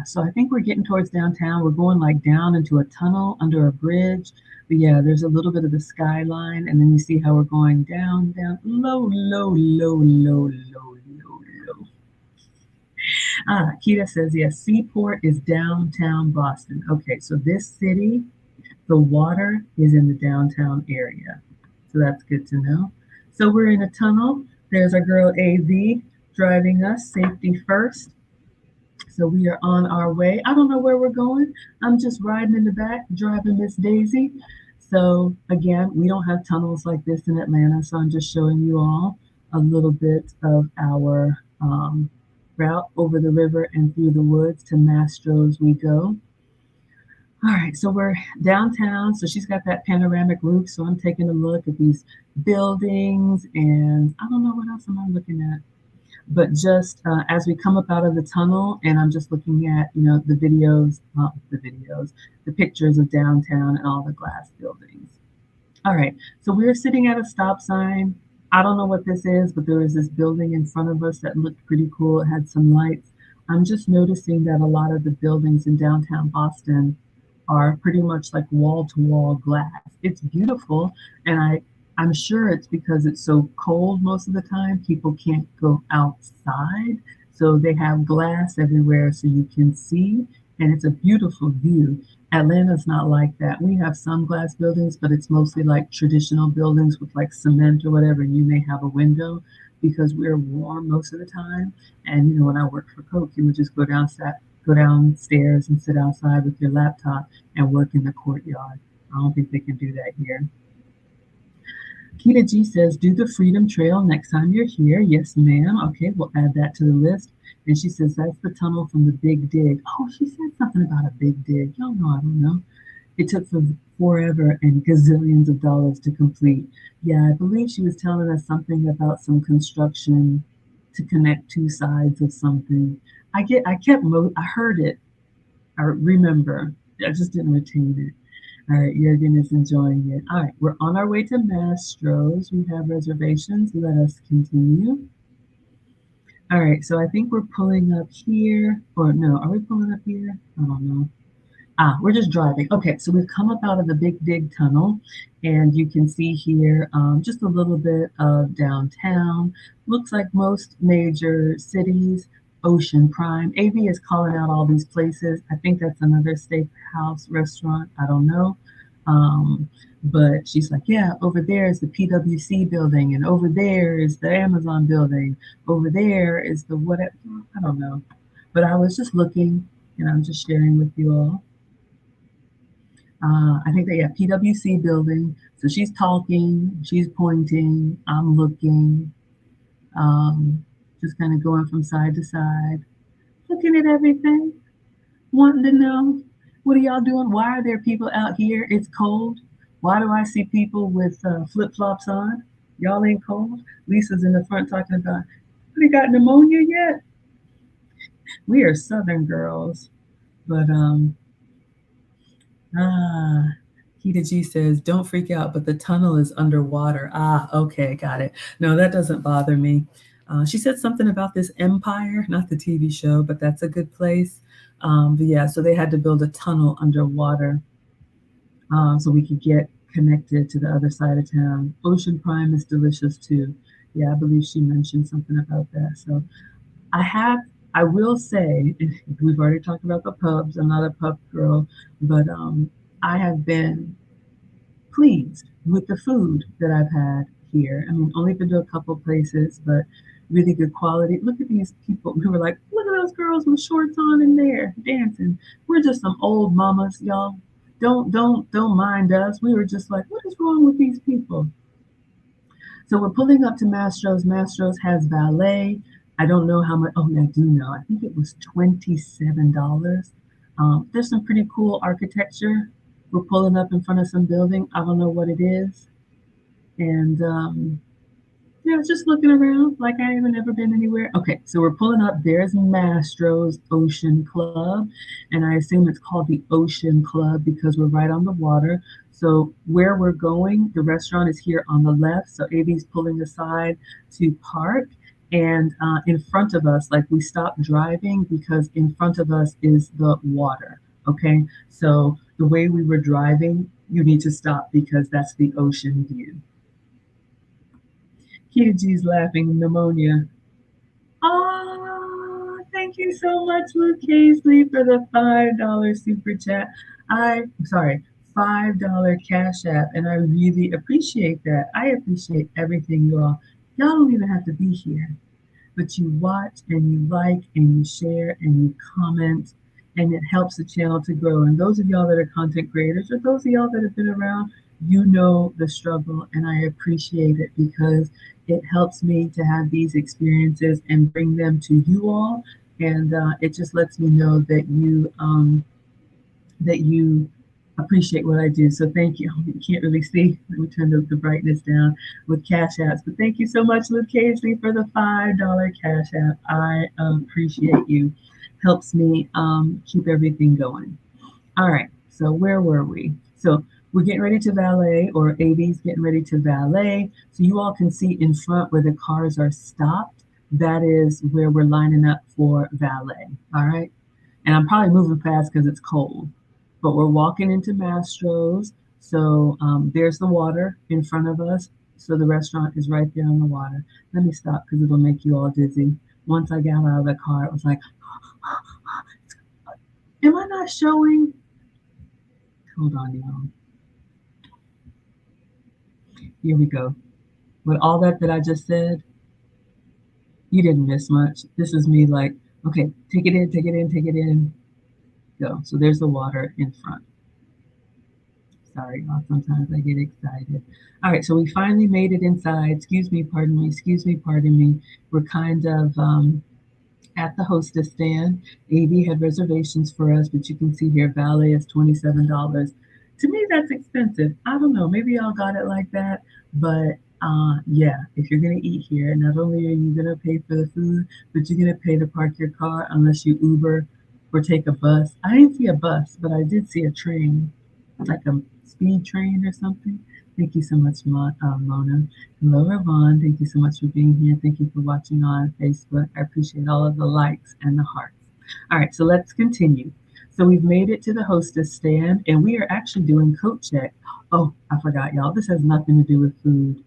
Speaker 1: so I think we're getting towards downtown. We're going like down into a tunnel under a bridge. But yeah, there's a little bit of the skyline, and then you see how we're going down, down, low, low, low, low, low, low, low. Kita says, yes, Seaport is downtown Boston. Okay, so this city, the water is in the downtown area. So that's good to know. So we're in a tunnel. There's our girl AV driving us, safety first. So we are on our way. I don't know where we're going. I'm just riding in the back, driving Miss Daisy. So again, we don't have tunnels like this in Atlanta. So I'm just showing you all a little bit of our route over the river and through the woods to Mastro's we go. All right, so we're downtown. So she's got that panoramic roof. So I'm taking a look at these buildings, and I don't know what else am I looking at. But just as we come up out of the tunnel, and I'm just looking at the pictures of downtown and all the glass buildings. All right, so we're sitting at a stop sign. I don't know what this is, but there was this building in front of us that looked pretty cool. It had some lights. I'm just noticing that a lot of the buildings in downtown Boston are pretty much like wall to wall glass. It's beautiful, and I'm sure it's because it's so cold most of the time, people can't go outside. So they have glass everywhere so you can see, and it's a beautiful view. Atlanta's not like that. We have some glass buildings, but it's mostly like traditional buildings with like cement or whatever, and you may have a window because we're warm most of the time. And when I worked for Coke, you would just go downstairs and sit outside with your laptop and work in the courtyard. I don't think they can do that here. Kita G says, do the Freedom Trail next time you're here. Yes, ma'am. Okay, we'll add that to the list. And she says, that's the tunnel from the Big Dig. Oh, she said something about a big dig. Y'all know I don't know. It took forever and gazillions of dollars to complete. Yeah, I believe she was telling us something about some construction to connect two sides of something. I heard it. I remember. I just didn't retain it. All right, Jurgen is enjoying it. All right, we're on our way to Mastro's. We have reservations. Let us continue. All right, so I think we're pulling up here. Or no, are we pulling up here? I don't know. We're just driving. Okay, so we've come up out of the Big Dig Tunnel, and you can see here just a little bit of downtown. Looks like most major cities. Ocean Prime. AV is calling out all these places. I think that's another steakhouse restaurant. I don't know. But she's like, yeah, over there is the PwC building, and over there is the Amazon building. Over there is the whatever. I don't know. But I was just looking, and I'm just sharing with you all. I think they have PwC building. So she's talking, she's pointing, I'm looking, just kind of going from side to side, looking at everything, wanting to know. What are y'all doing? Why are there people out here? It's cold. Why do I see people with flip-flops on? Y'all ain't cold? Lisa's in the front talking about, have you got pneumonia yet? We are Southern girls. But ah, Kita G says, don't freak out, but the tunnel is underwater. Ah, okay, got it. No, that doesn't bother me. She said something about this Empire, not the TV show, but that's a good place. But yeah, so they had to build a tunnel underwater so we could get connected to the other side of town. Ocean Prime is delicious too. Yeah, I believe she mentioned something about that. So I have, I will say, we've already talked about the pubs. I'm not a pub girl, but I have been pleased with the food that I've had here. I mean, only been to a couple places, but really good quality. Look at these people who were like, look at those girls with shorts on in there dancing. We're just some old mamas, y'all. Don't mind us. We were just like, what is wrong with these people? So we're pulling up to Mastro's. Mastro's has valet. I don't know how much. Oh, I do know. I think it was $27. There's some pretty cool architecture. We're pulling up in front of some building. I don't know what it is. And yeah, just looking around like I haven't ever been anywhere. Okay, so we're pulling up. There's Mastro's Ocean Club, and I assume it's called the Ocean Club because we're right on the water. So where we're going, the restaurant is here on the left. So AB's pulling aside to park, and in front of us, like we stopped driving because in front of us is the water. Okay, so the way we were driving, you need to stop because that's the ocean view. Kiji's laughing pneumonia. Oh, thank you so much, Luke Casely, for the $5 super chat. Sorry, $5 cash app, and I really appreciate that. I appreciate everything, you all. Y'all don't even have to be here, but you watch and you like and you share and you comment, and it helps the channel to grow. And those of y'all that are content creators, or those of y'all that have been around, you know the struggle, and I appreciate it because it helps me to have these experiences and bring them to you all, and it just lets me know that you appreciate what I do. So thank you. You can't really see. Let me turn the brightness down with cash apps. But thank you so much, Luke Casey, for the $5 cash app. I appreciate you. Helps me keep everything going. All right. So where were we? So we're getting ready to valet, or AB's getting ready to valet. So you all can see in front where the cars are stopped. That is where we're lining up for valet. All right. And I'm probably moving fast because it's cold. But we're walking into Mastro's. So there's the water in front of us. So the restaurant is right there on the water. Let me stop because it'll make you all dizzy. Once I got out of the car, it was like, am I not showing? Hold on, y'all. Here we go. With all that I just said, you didn't miss much. This is me like, okay, take it in, take it in, take it in. Go. So there's the water in front. Sorry, y'all. Sometimes I get excited. All right, so we finally made it inside. Excuse me, pardon me, excuse me, pardon me. We're kind of at the hostess stand. AV had reservations for us, but you can see here, valet is $27. To me, that's expensive. I don't know, maybe y'all got it like that, but yeah, if you're gonna eat here, not only are you gonna pay for the food, but you're gonna pay to park your car unless you Uber or take a bus. I didn't see a bus, but I did see a train, like a speed train or something. Thank you so much, Mona. Hello, Ravon. Thank you so much for being here. Thank you for watching on Facebook. I appreciate all of the likes and the hearts. All right, so let's continue. So we've made it to the hostess stand, and we are actually doing coat check. Oh, I forgot, y'all. This has nothing to do with food.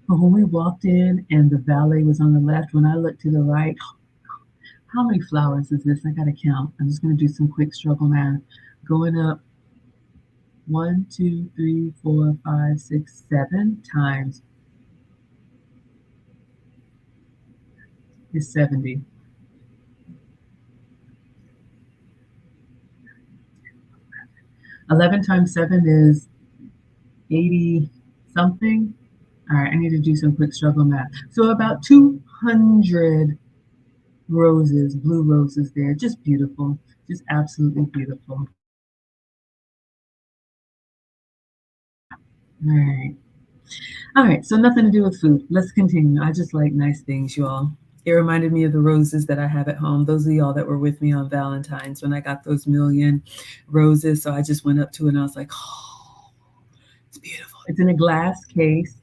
Speaker 1: But when we walked in and the valet was on the left, when I looked to the right, how many flowers is this? I got to count. I'm just going to do some quick struggle math. Going up 1, 2, 3, 4, 5, 6, 7 times is 70. 11 times 7 is 80 something. All right, I need to do some quick struggle math. So about 200 roses, blue roses there. Just beautiful. Just absolutely beautiful. All right. All right. So nothing to do with food. Let's continue. I just like nice things, you all. It reminded me of the roses that I have at home. Those of y'all that were with me on Valentine's when I got those million roses. So I just went up to it and I was like, oh, it's beautiful. It's in a glass case,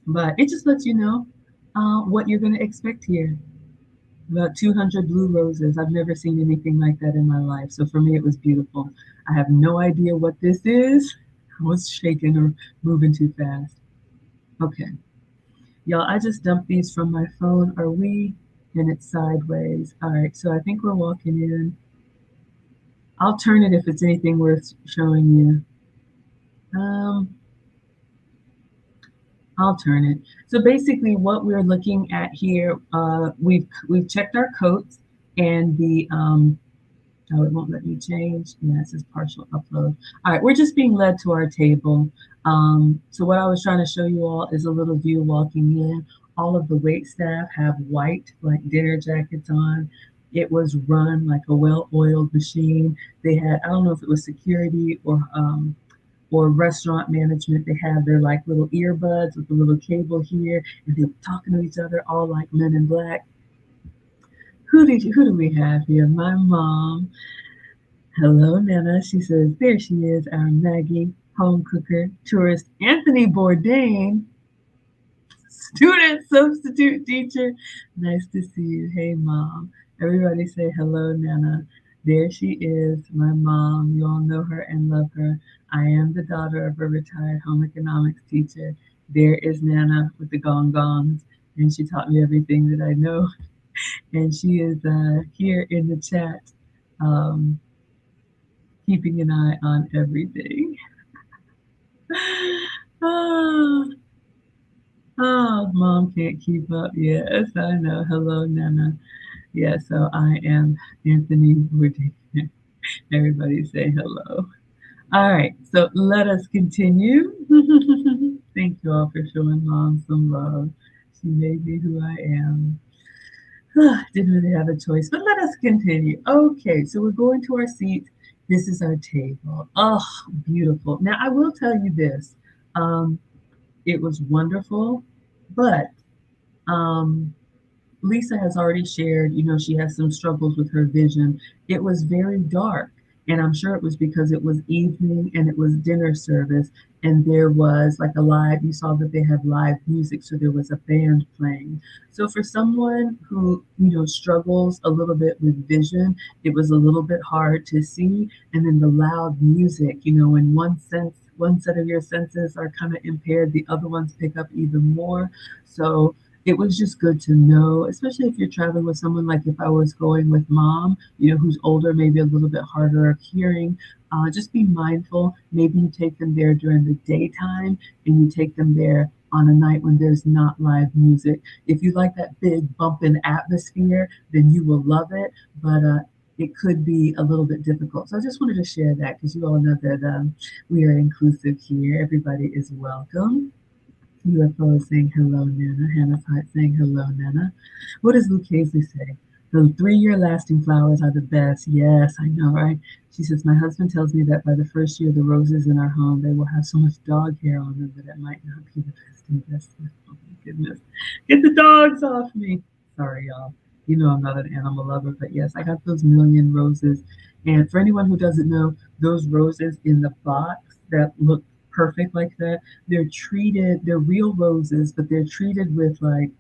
Speaker 1: but it just lets you know what you're going to expect here. About 200 blue roses. I've never seen anything like that in my life. So for me, it was beautiful. I have no idea what this is. I was shaking or moving too fast. Okay. Y'all, I just dumped these from my phone. Are we? And it's sideways. All right. So I think we're walking in. I'll turn it if it's anything worth showing you. I'll turn it. So basically, what we're looking at here, we've checked our coats and the oh, it won't let me change. Yeah, it says partial upload. All right, we're just being led to our table. So what I was trying to show you all is a little view walking in. All of the wait staff have white, like dinner jackets on. It was run like a well-oiled machine. They had, I don't know if it was security or restaurant management. They have their like little earbuds with a little cable here, and they're talking to each other, all like Men in Black. Who do we have here? My mom. Hello, Nana. She says, there she is, our Maggie, home cooker, tourist, Anthony Bourdain, student substitute teacher. Nice to see you. Hey, Mom. Everybody say hello, Nana. There she is, my mom. You all know her and love her. I am the daughter of a retired home economics teacher. There is Nana with the gong gongs, and she taught me everything that I know. And she is here in the chat. Um, Keeping an eye on everything. Oh, oh, mom can't keep up. Yes, I know. Hello, Nana. Yeah, so I am Anthony Woody. Everybody say hello. All right, so let us continue. Thank you all for showing mom some love. She made me who I am. Didn't really have a choice, but let us continue. Okay, so we're going to our seats. This is our table. Oh, beautiful. Now, I will tell you this. Um, it was wonderful, but um, Lisa has already shared, she has some struggles with her vision. It was very dark, and I'm sure it was because it was evening and it was dinner service, and there was like a live, you saw that they had live music, so there was a band playing. So for someone who, struggles a little bit with vision, it was a little bit hard to see. And then the loud music, in one set of your senses are kind of impaired, the other ones pick up even more. So it was just good to know, especially if you're traveling with someone, like if I was going with mom, who's older, maybe a little bit harder of hearing. Just be mindful. Maybe you take them there during the daytime and you take them there on a night when there's not live music. If you like that big bumping atmosphere, then you will love it. But it could be a little bit difficult. So I just wanted to share that because you all know that we are inclusive here. Everybody is welcome. UFO is saying hello, Nana. Hannah's Heart saying hello, Nana. What does Lucchese say? The 3-year lasting flowers are the best. Yes, I know, right? She says, my husband tells me that by the first year, the roses in our home, they will have so much dog hair on them that it might not be the best investment. Oh my goodness. Get the dogs off me. Sorry, y'all. I'm not an animal lover, but yes, I got those million roses. And for anyone who doesn't know, those roses in the box that look perfect like that, they're real roses, but they're treated with like,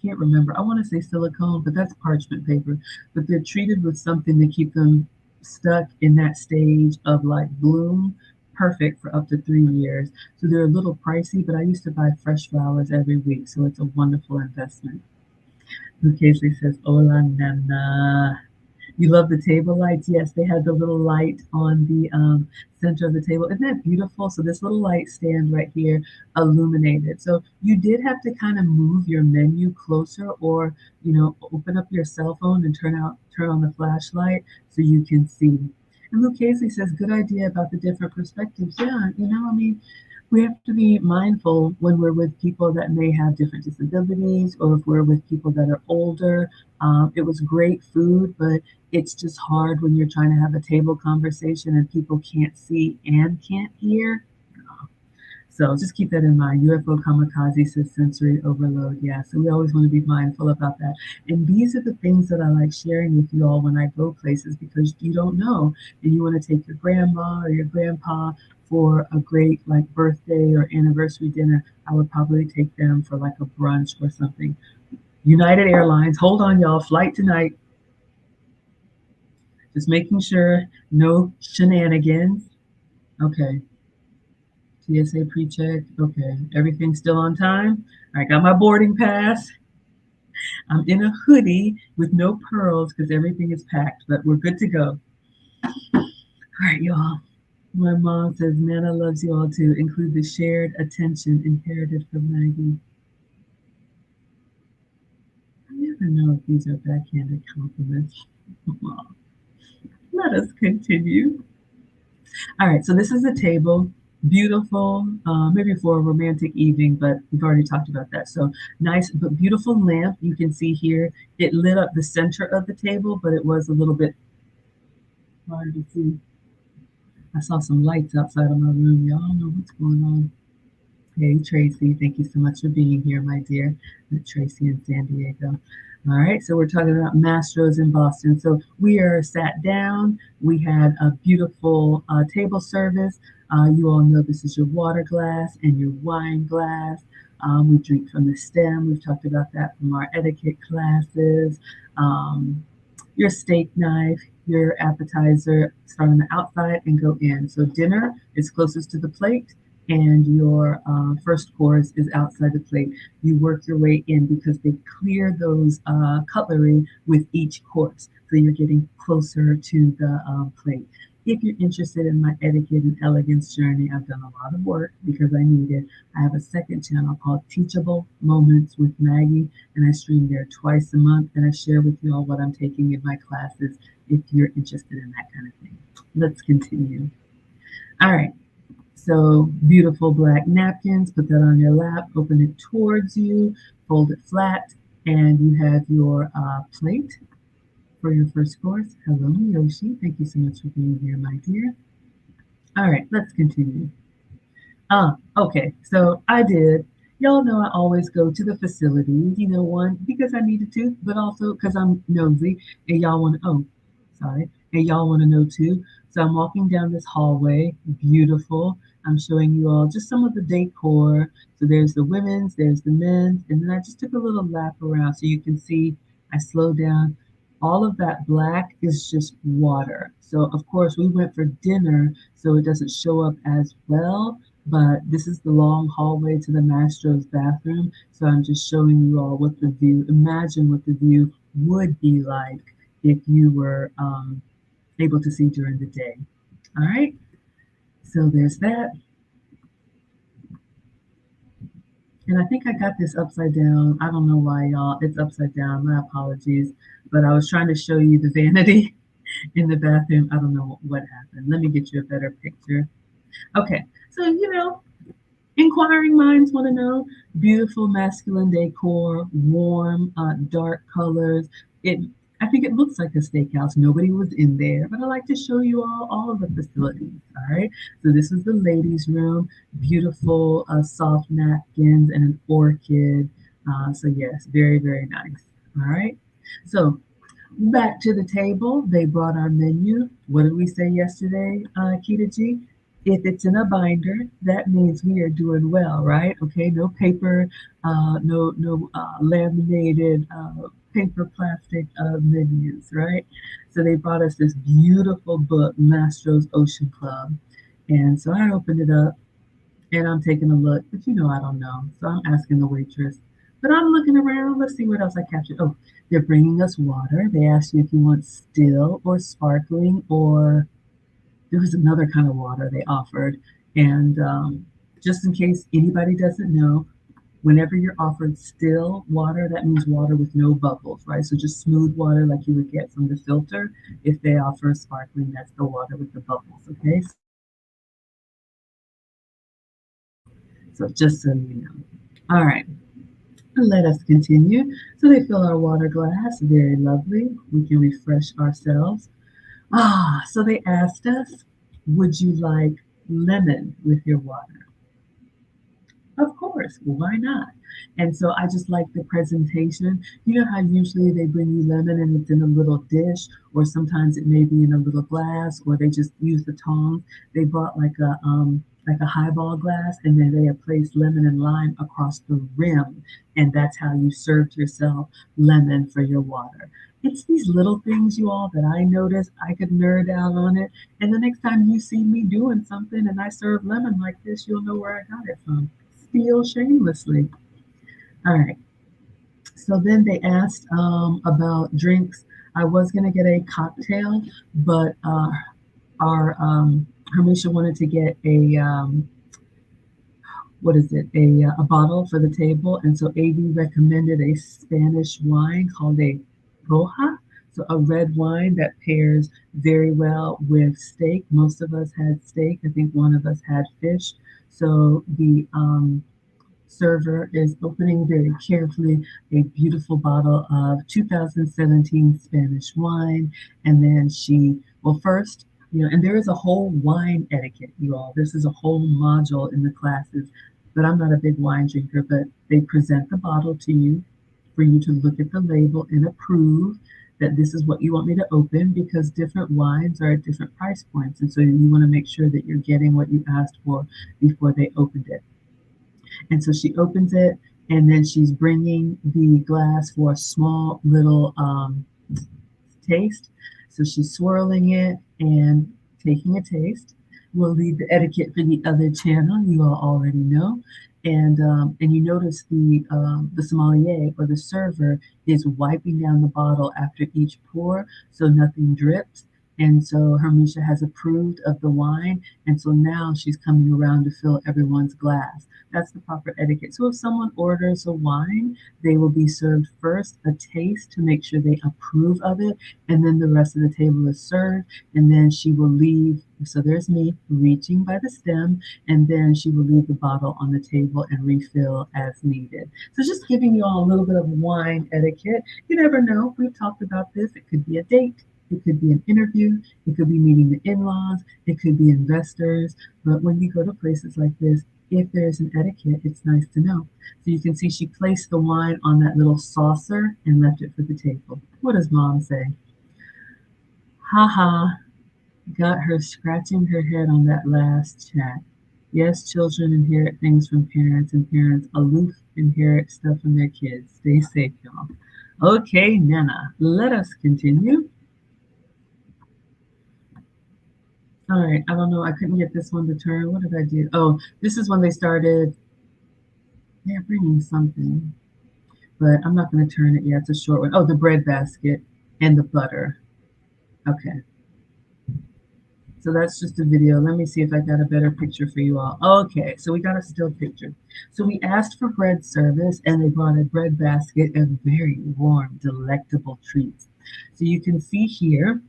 Speaker 1: can't remember, I want to say silicone, but that's parchment paper. But they're treated with something to keep them stuck in that stage of like bloom, perfect for up to 3 years. So they're a little pricey, but I used to buy fresh flowers every week, so it's a wonderful investment. Lucchese says, hola, nana. You love the table lights? Yes, they had the little light on the center of the table. Isn't that beautiful? So this little light stand right here illuminated. So you did have to kind of move your menu closer, or open up your cell phone and turn on the flashlight so you can see. And Luke Casey says, good idea about the different perspectives. Yeah, I mean, we have to be mindful when we're with people that may have different disabilities, or if we're with people that are older. It was great food, but it's just hard when you're trying to have a table conversation and people can't see and can't hear. So just keep that in mind. UFO kamikaze says sensory overload. Yeah, so we always want to be mindful about that. And these are the things that I like sharing with you all when I go places because you don't know. And you want to take your grandma or your grandpa for a great like birthday or anniversary dinner. I would probably take them for like a brunch or something. United Airlines, hold on, y'all, flight tonight. Just making sure no shenanigans. Okay. TSA pre-check. Okay. Everything's still on time. I got my boarding pass. I'm in a hoodie with no pearls because everything is packed, but we're good to go. All right, y'all. My mom says Nana loves you all too. Include the shared attention imperative from Maggie. I never know if these are backhanded compliments. Let us continue. All right, so this is a table, beautiful, maybe for a romantic evening, but we've already talked about that. So nice, but beautiful lamp. You can see here, it lit up the center of the table, but it was a little bit hard to see. I saw some lights outside of my room. Y'all know what's going on. Hey, Tracy, thank you so much for being here, my dear. Tracy in San Diego. All right, so we're talking about Mastro's in Boston. So we are sat down. We had a beautiful table service. You all know this is your water glass and your wine glass. We drink from the stem. We've talked about that from our etiquette classes. Um, your steak knife, your appetizer, start on the outside and go in. So dinner is closest to the plate and your first course is outside the plate. You work your way in because they clear those cutlery with each course. So you're getting closer to the plate. If you're interested in my etiquette and elegance journey, I've done a lot of work because I need it. I have a second channel called Teachable Moments with Maggie, and I stream there twice a month, and I share with you all what I'm taking in my classes if you're interested in that kind of thing. Let's continue. All right. So beautiful black napkins, put that on your lap, open it towards you, fold it flat, and you have your plate for your first course. Hello, Yoshi. Thank you so much for being here, my dear. All right, let's continue. Okay, so I did. Y'all know I always go to the facilities, one, because I needed to, but also because I'm nosy and y'all want to, sorry, and y'all want to know too. So I'm walking down this hallway, beautiful. I'm showing you all just some of the decor. So there's the women's, there's the men's, and then I just took a little lap around so you can see I slowed down. All of that black is just water. So of course we went for dinner, so it doesn't show up as well, but this is the long hallway to the Mastro's bathroom. So I'm just showing you all what the view, imagine what the view would be like if you were able to see during the day. All right, so there's that. And I think I got this upside down. I don't know why, y'all. It's upside down. My apologies. But I was trying to show you the vanity in the bathroom. I don't know what happened. Let me get you a better picture. Okay, so inquiring minds want to know. Beautiful masculine decor, warm, dark colors. I think it looks like a steakhouse. Nobody was in there, but I like to show you all of the facilities. All right. So this is the ladies' room. Beautiful, soft napkins and an orchid. So yes, very very nice. All right. So back to the table. They brought our menu. What did we say yesterday, Kita G? If it's in a binder, that means we are doing well, right? Okay, no paper, no laminated paper plastic menus, right? So they brought us this beautiful book, Mastro's Ocean Club. And so I opened it up and I'm taking a look, but I don't know. So I'm asking the waitress, but I'm looking around. Let's see what else I captured. Oh, they're bringing us water. They asked you if you want still or sparkling, or there was another kind of water they offered. And just in case anybody doesn't know, whenever you're offered still water, that means water with no bubbles, right? So just smooth water like you would get from the filter. If they offer sparkling, that's the water with the bubbles, okay? So just so you know. All right, let us continue. So they fill our water glass, very lovely. We can refresh ourselves. So they asked us, would you like lemon with your water? Of course, why not? And so I just like the presentation. You know how usually they bring you lemon and it's in a little dish, or sometimes it may be in a little glass, or they just use the tongs. They brought like a highball glass, and then they have placed lemon and lime across the rim, and that's how you served yourself lemon for your water. It's these little things, you all, that I notice. I could nerd out on it, and the next time you see me doing something and I serve lemon like this, you'll know where I got it from. Steal shamelessly. All right. So then they asked about drinks. I was going to get a cocktail, but our Hermisha wanted to get a what is it? A bottle for the table, and so AV recommended a Spanish wine called a Roja. So a red wine that pairs very well with steak. Most of us had steak. I think one of us had fish. So the server is opening very carefully a beautiful bottle of 2017 Spanish wine. And then she, well, first, and there is a whole wine etiquette, you all. This is a whole module in the classes. But I'm not a big wine drinker, but they present the bottle to you for you to look at the label and approve that this is what you want me to open, because different wines are at different price points. And so you want to make sure that you're getting what you asked for before they opened it. And so she opens it, and then she's bringing the glass for a small little taste. So she's swirling it and taking a taste. We'll leave the etiquette for the other channel. You all already know. And you notice the sommelier or the server is wiping down the bottle after each pour so nothing drips. And so Hermisha has approved of the wine, and so now she's coming around to fill everyone's glass. That's the proper etiquette. So if someone orders a wine, they will be served first a taste to make sure they approve of it, and then the rest of the table is served, and then she will leave. So there's me reaching by the stem, and then she will leave the bottle on the table and refill as needed. So just giving you all a little bit of wine etiquette. You never know. We've talked about this. It could be a date. It could be an interview. It could be meeting the in-laws. It could be investors. But when you go to places like this, if there's an etiquette, it's nice to know. So you can see she placed the wine on that little saucer and left it for the table. What does mom say? Ha ha. Got her scratching her head on that last chat. Yes, children inherit things from parents, and parents aloof inherit stuff from their kids. Stay safe, y'all. Okay, Nana, let us continue. All right, I don't know. I couldn't get this one to turn. What did I do? Oh, this is when they started. They're bringing something, but I'm not going to turn it yet. It's a short one. Oh, the bread basket and the butter. Okay. So that's just a video. Let me see if I got a better picture for you all. Okay, so we got a still picture. So we asked for bread service, and they brought a bread basket and very warm, delectable treats. So you can see here,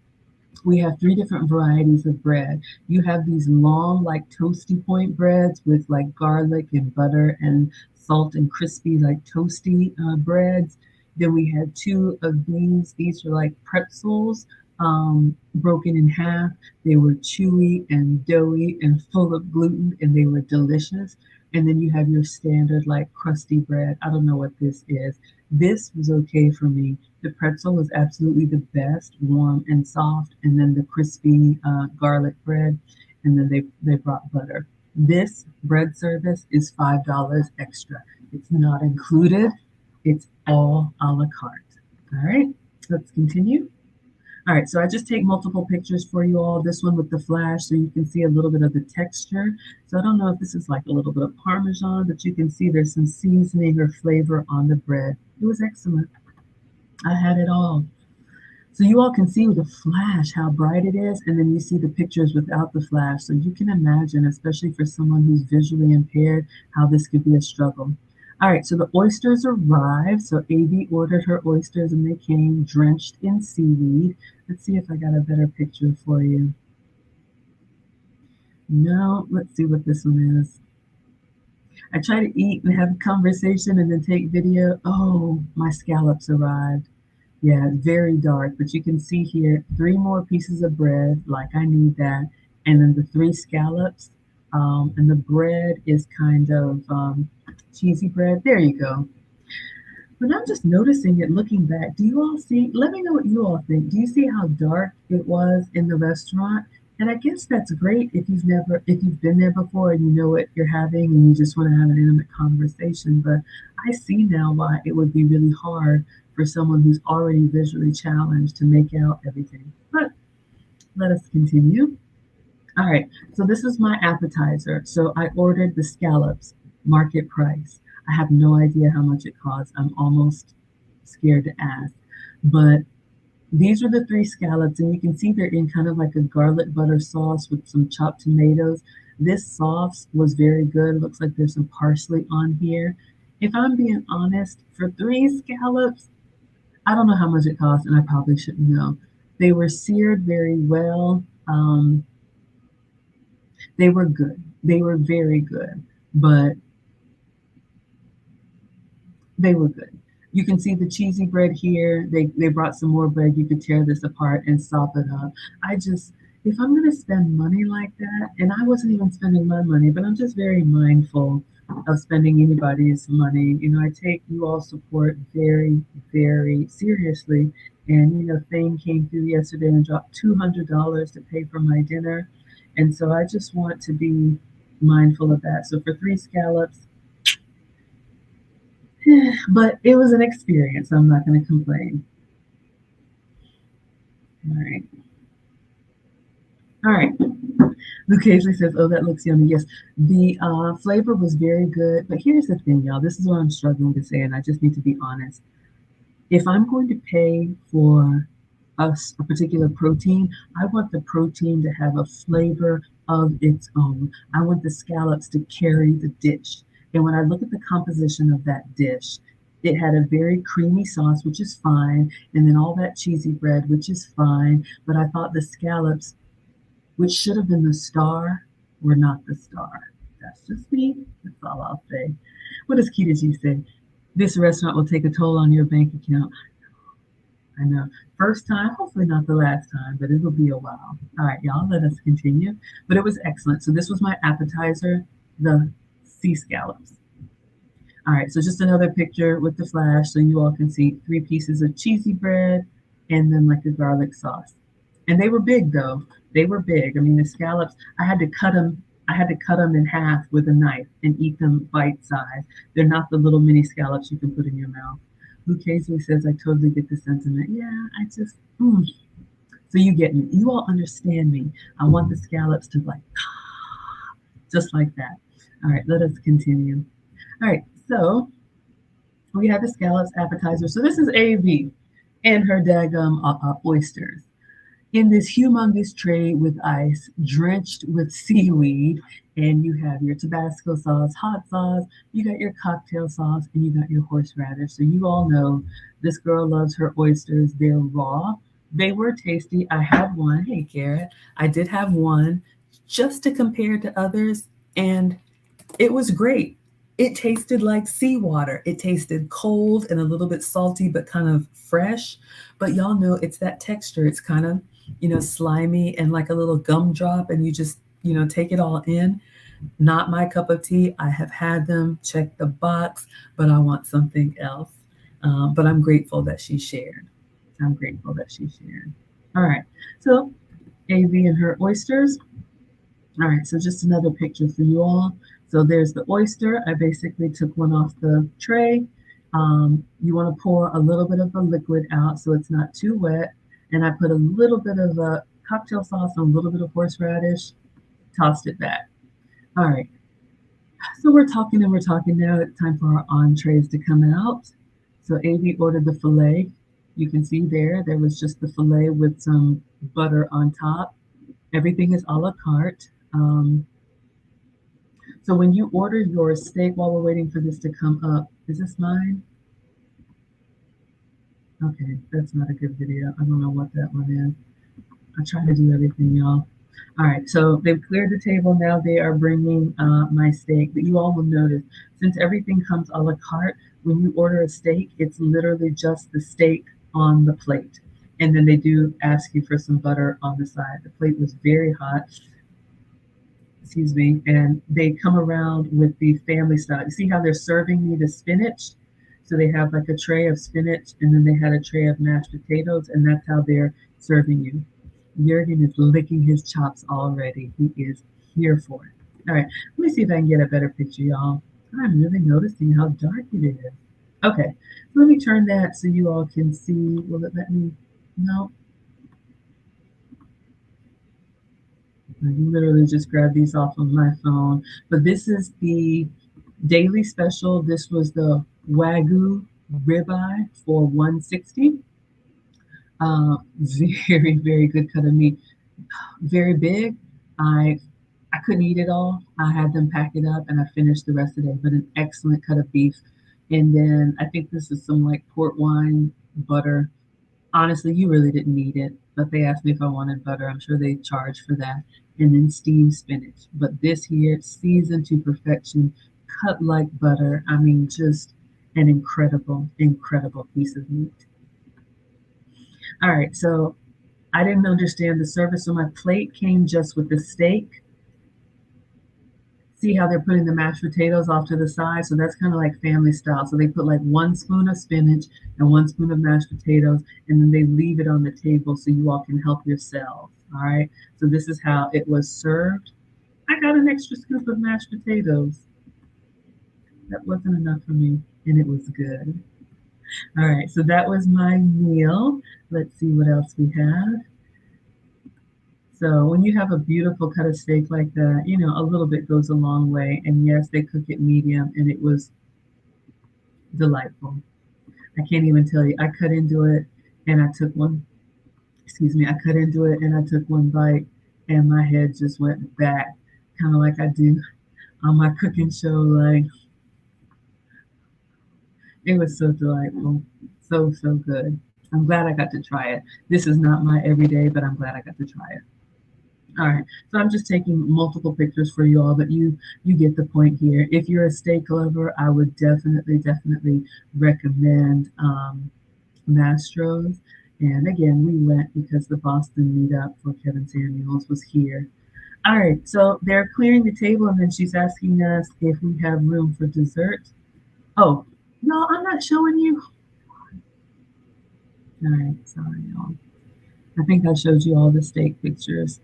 Speaker 1: we have 3 different varieties of bread. You have these long, like toasty point breads with like garlic and butter and salt and crispy, like toasty breads. Then we had 2 of these. These are like pretzels, broken in half. They were chewy and doughy and full of gluten, and they were delicious. And then you have your standard like crusty bread. I don't know what this is. This was okay for me. The pretzel was absolutely the best, warm and soft, and then the crispy garlic bread, and then they brought butter. This bread service is $5 extra. It's not included. It's all a la carte. All right, let's continue. All right, so I just take multiple pictures for you all. This one with the flash, so you can see a little bit of the texture. So I don't know if this is like a little bit of Parmesan, but you can see there's some seasoning or flavor on the bread. It was excellent. I had it all. So you all can see with the flash how bright it is, and then you see the pictures without the flash. So you can imagine, especially for someone who's visually impaired, how this could be a struggle. All right, so the oysters arrived. So AV ordered her oysters, and they came drenched in seaweed. Let's see if I got a better picture for you. No, let's see what this one is. I try to eat and have a conversation and then take video. Oh, my scallops arrived. Yeah, very dark, but you can see here 3 more pieces of bread, like I need that, and then the 3 scallops. And the bread is kind of cheesy bread. There you go. But I'm just noticing it looking back. Do you all see? Let me know what you all think. Do you see how dark it was in the restaurant? And I guess that's great if you've been there before and you know what you're having and you just want to have an intimate conversation. But I see now why it would be really hard for someone who's already visually challenged to make out everything. But let us continue. All right, so this is my appetizer. So I ordered the scallops, market price. I have no idea how much it costs. I'm almost scared to ask. But these are the three scallops, and you can see they're in kind of like a garlic butter sauce with some chopped tomatoes. This sauce was very good. Looks like there's some parsley on here. If I'm being honest, for three scallops, I don't know how much it costs, and I probably shouldn't know. They were seared very well. They were good. They were very good, but they were good. You can see the cheesy bread here. They brought some more bread. You could tear this apart and sop it up. I just, if I'm going to spend money like that, and I wasn't even spending my money, but I'm just very mindful of spending anybody's money. You know, I take you all support very, very seriously. And, you know, Thane came through yesterday and dropped $200 to pay for my dinner. And so I just want to be mindful of that. So for three scallops, but it was an experience. I'm not going to complain. All right. All right. Lucchese says, "Oh, that looks yummy." Yes, the flavor was very good. But here's the thing, y'all. This is what I'm struggling to say, and I just need to be honest. If I'm going to pay for a particular protein, I want the protein to have a flavor of its own. I want the scallops to carry the dish. And when I look at the composition of that dish, it had a very creamy sauce, which is fine, and then all that cheesy bread, which is fine. But I thought the scallops, which should have been the star, were not the star. That's just me. That's all I'll say. What does Keita G say? This restaurant will take a toll on your bank account. I know. First time, hopefully not the last time, but it'll be a while. All right, y'all, let us continue. But it was excellent. So this was my appetizer, the sea scallops. All right, so just another picture with the flash so you all can see three pieces of cheesy bread and then like a garlic sauce. And they were big though. They were big. I mean, the scallops, I had to cut them. I had to cut them in half with a knife and eat them bite size. They're not the little mini scallops you can put in your mouth. Lucchese says, I totally get the sentiment. Yeah, I just, So you get me. You all understand me. I want the scallops to like, just like that. All right, let us continue. All right, so we have the scallops appetizer. So this is AV and her daggum oysters in this humongous tray with ice, drenched with seaweed, and you have your Tabasco sauce, hot sauce, you got your cocktail sauce, and you got your horseradish. So you all know this girl loves her oysters. They're raw. They were tasty. I had one. Hey, Garrett. I did have one just to compare to others, and it was great. It tasted like seawater. It tasted cold and a little bit salty, but kind of fresh. But y'all know it's that texture. It's kind of, slimy and like a little gumdrop, and you just, take it all in. Not my cup of tea. I have had them, check the box, but I want something else. But I'm grateful that she shared. I'm grateful that she shared. All right. So AV and her oysters. All right, so just another picture for you all. So there's the oyster. I basically took one off the tray. You want to pour a little bit of the liquid out so it's not too wet. And I put a little bit of cocktail sauce and a little bit of horseradish, tossed it back. All right, so we're talking and we're talking now. It's time for our entrees to come out. So AV ordered the filet. You can see there was just the filet with some butter on top. Everything is a la carte. So when you order your steak, while we're waiting for this to come up, is this mine? Okay, that's not a good video. I don't know what that one is. I try to do everything, y'all. All right, so they've cleared the table. Now they are bringing my steak. But you all will notice, since everything comes a la carte, when you order a steak, it's literally just the steak on the plate. And then they do ask you for some butter on the side. The plate was very hot. excuse me, and they come around with the family style. You see how they're serving me the spinach? So they have like a tray of spinach and then they had a tray of mashed potatoes, and that's how they're serving you. Jurgen is licking his chops already. He is here for it. All right, let me see if I can get a better picture, y'all. I'm really noticing how dark it is. Okay, so let me turn that so you all can see. Will it let me? No. I literally just grabbed these off of my phone. But this is the daily special. This was the Wagyu ribeye for 160. Very, very good cut of meat. Very big. I I couldn't eat it all. I had them pack it up and I finished the rest of the day. But an excellent cut of beef. And then I think this is some like port wine butter. Honestly, you really didn't need it, but they asked me if I wanted butter. I'm sure they charge for that. And then steamed spinach. But this here, seasoned to perfection, cut like butter. I mean, just an incredible, incredible piece of meat. All right, so I didn't understand the service, so my plate came just with the steak. See how they're putting the mashed potatoes off to the side? So that's kind of like family style. So they put like 1 spoon of spinach and 1 spoon of mashed potatoes, and then they leave it on the table so you all can help yourselves. All right. So this is how it was served. I got an extra scoop of mashed potatoes. That wasn't enough for me, and it was good. All right. So that was my meal. Let's see what else we have. So when you have a beautiful cut of steak like that, you know, a little bit goes a long way. And yes, they cook it medium and it was delightful. I can't even tell you. I cut into it and I took one, excuse me, I cut into it and I took one bite and my head just went back, kind of like I do on my cooking show. Like, it was so delightful. So, so good. I'm glad I got to try it. This is not my everyday, but I'm glad I got to try it. All right, so I'm just taking multiple pictures for you all, but you get the point here. If you're a steak lover, I would definitely, definitely recommend Mastro's. And again, we went because the Boston meetup for Kevin Samuels was here. All right, so they're clearing the table, and then she's asking us if we have room for dessert. Oh, no, I'm not showing you. All right, sorry, y'all. I think I showed you all the steak pictures.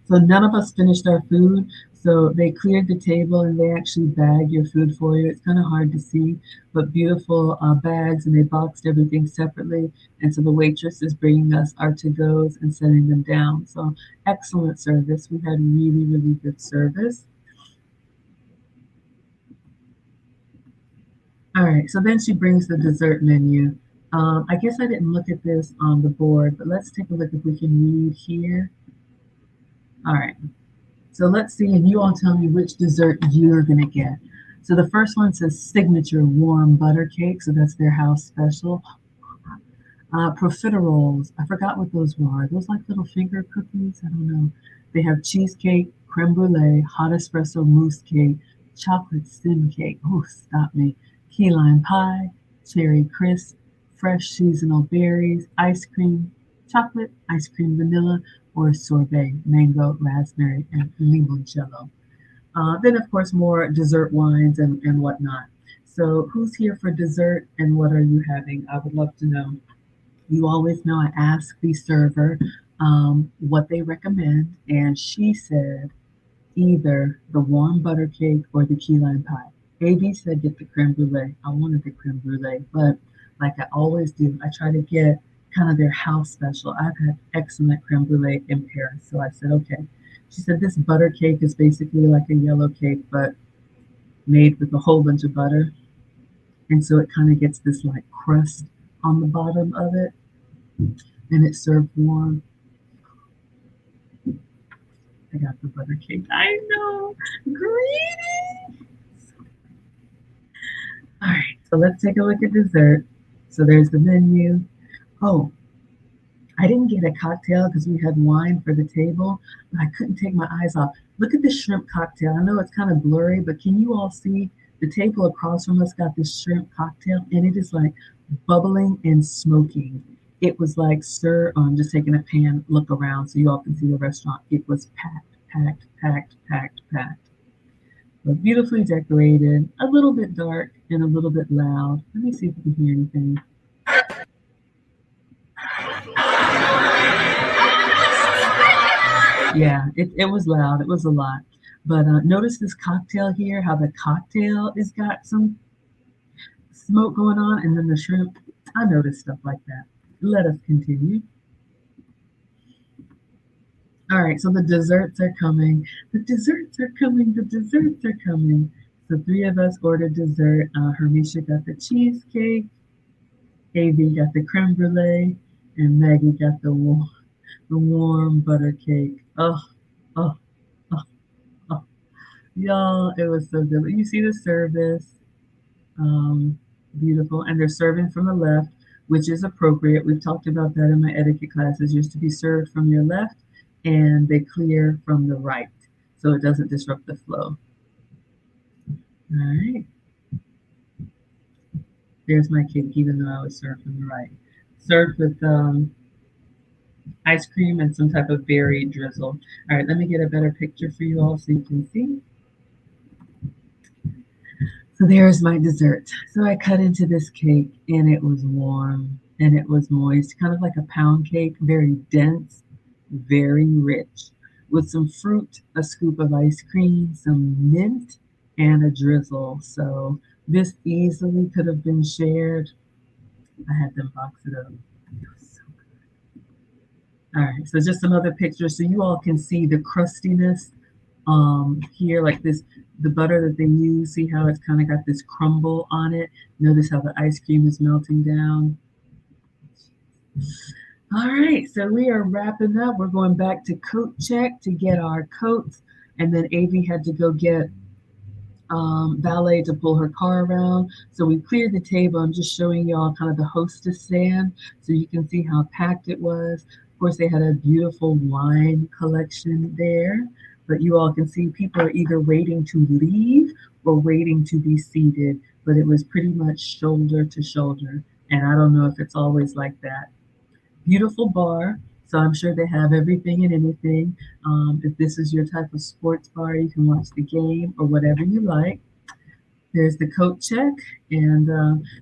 Speaker 1: So none of us finished our food. So they cleared the table and they actually bag your food for you. It's kind of hard to see, but beautiful bags, and they boxed everything separately. And so the waitress is bringing us our to-goes and setting them down. So excellent service. We had really, really good service. All right, so then she brings the dessert menu. I guess I didn't look at this on the board, but let's take a look if we can read here. All right. So let's see, and you all tell me which dessert you're going to get. So the first one says signature warm butter cake. So that's their house special. Profiteroles. I forgot what those were. Are those like little finger cookies? I don't know. They have cheesecake, creme brulee, hot espresso mousse cake, chocolate sim cake. Oh, stop me. Key lime pie, cherry crisp, fresh seasonal berries, ice cream, chocolate, ice cream vanilla, or sorbet, mango, raspberry, and limoncello. Then, of course, more dessert wines and whatnot. So, who's here for dessert and what are you having? I would love to know. You always know I ask the server what they recommend, and she said either the warm butter cake or the key lime pie. AB said get the creme brulee. I wanted the creme brulee, but like I always do, I try to get kind of their house special. I've had excellent creme brulee in Paris, so I said okay. She said this butter cake is basically like a yellow cake, but made with a whole bunch of butter, and so it kind of gets this like crust on the bottom of it, and it's served warm. I got the butter cake. I know, greedy. All right, so let's take a look at dessert. So there's the menu. Oh, I didn't get a cocktail because we had wine for the table, but I couldn't take my eyes off. Look at this shrimp cocktail. I know it's kind of blurry, but can you all see the table across from us got this shrimp cocktail, and it is like bubbling and smoking. It was like, sir, I'm just taking a pan, look around so you all can see the restaurant. It was packed packed, packed, packed, packed. But beautifully decorated, a little bit dark and a little bit loud. Let me see if we can hear anything. Yeah, it was loud. It was a lot. But notice this cocktail here, how the cocktail has got some smoke going on, and then the shrimp. I noticed stuff like that. Let us continue. All right, so the desserts are coming. The desserts are coming. The desserts are coming. So three of us ordered dessert. Hermisha got the cheesecake, AV got the creme brulee, and Maggie got the warm butter cake. Oh, oh, oh, oh. Y'all, it was so good. You see the service. Beautiful. And they're serving from the left, which is appropriate. We've talked about that in my etiquette classes. You're to be served from your left and they clear from the right so it doesn't disrupt the flow. All right. There's my cake, even though I was served from the right. Served with ice cream and some type of berry drizzle. All right, let me get a better picture for you all so you can see. So there's my dessert. So I cut into this cake and it was warm and it was moist, kind of like a pound cake, very dense, very rich, with some fruit, a scoop of ice cream, some mint, and a drizzle. So this easily could have been shared. I had them box it up. It was so good. All right, so just some other pictures so you all can see the crustiness here, like this, the butter that they use. See how it's kind of got this crumble on it. Notice how the ice cream is melting down. All right, so we are wrapping up. We're going back to coat check to get our coats, and then AV had to go get valet to pull her car around. So we cleared the table. I'm just showing y'all kind of the hostess stand so you can see how packed it was. Of course, they had a beautiful wine collection there, but you all can see people are either waiting to leave or waiting to be seated, but it was pretty much shoulder to shoulder. And I don't know if it's always like that. Beautiful bar. So I'm sure they have everything and anything. If this is your type of sports bar, you can watch the game or whatever you like. There's the coat check, and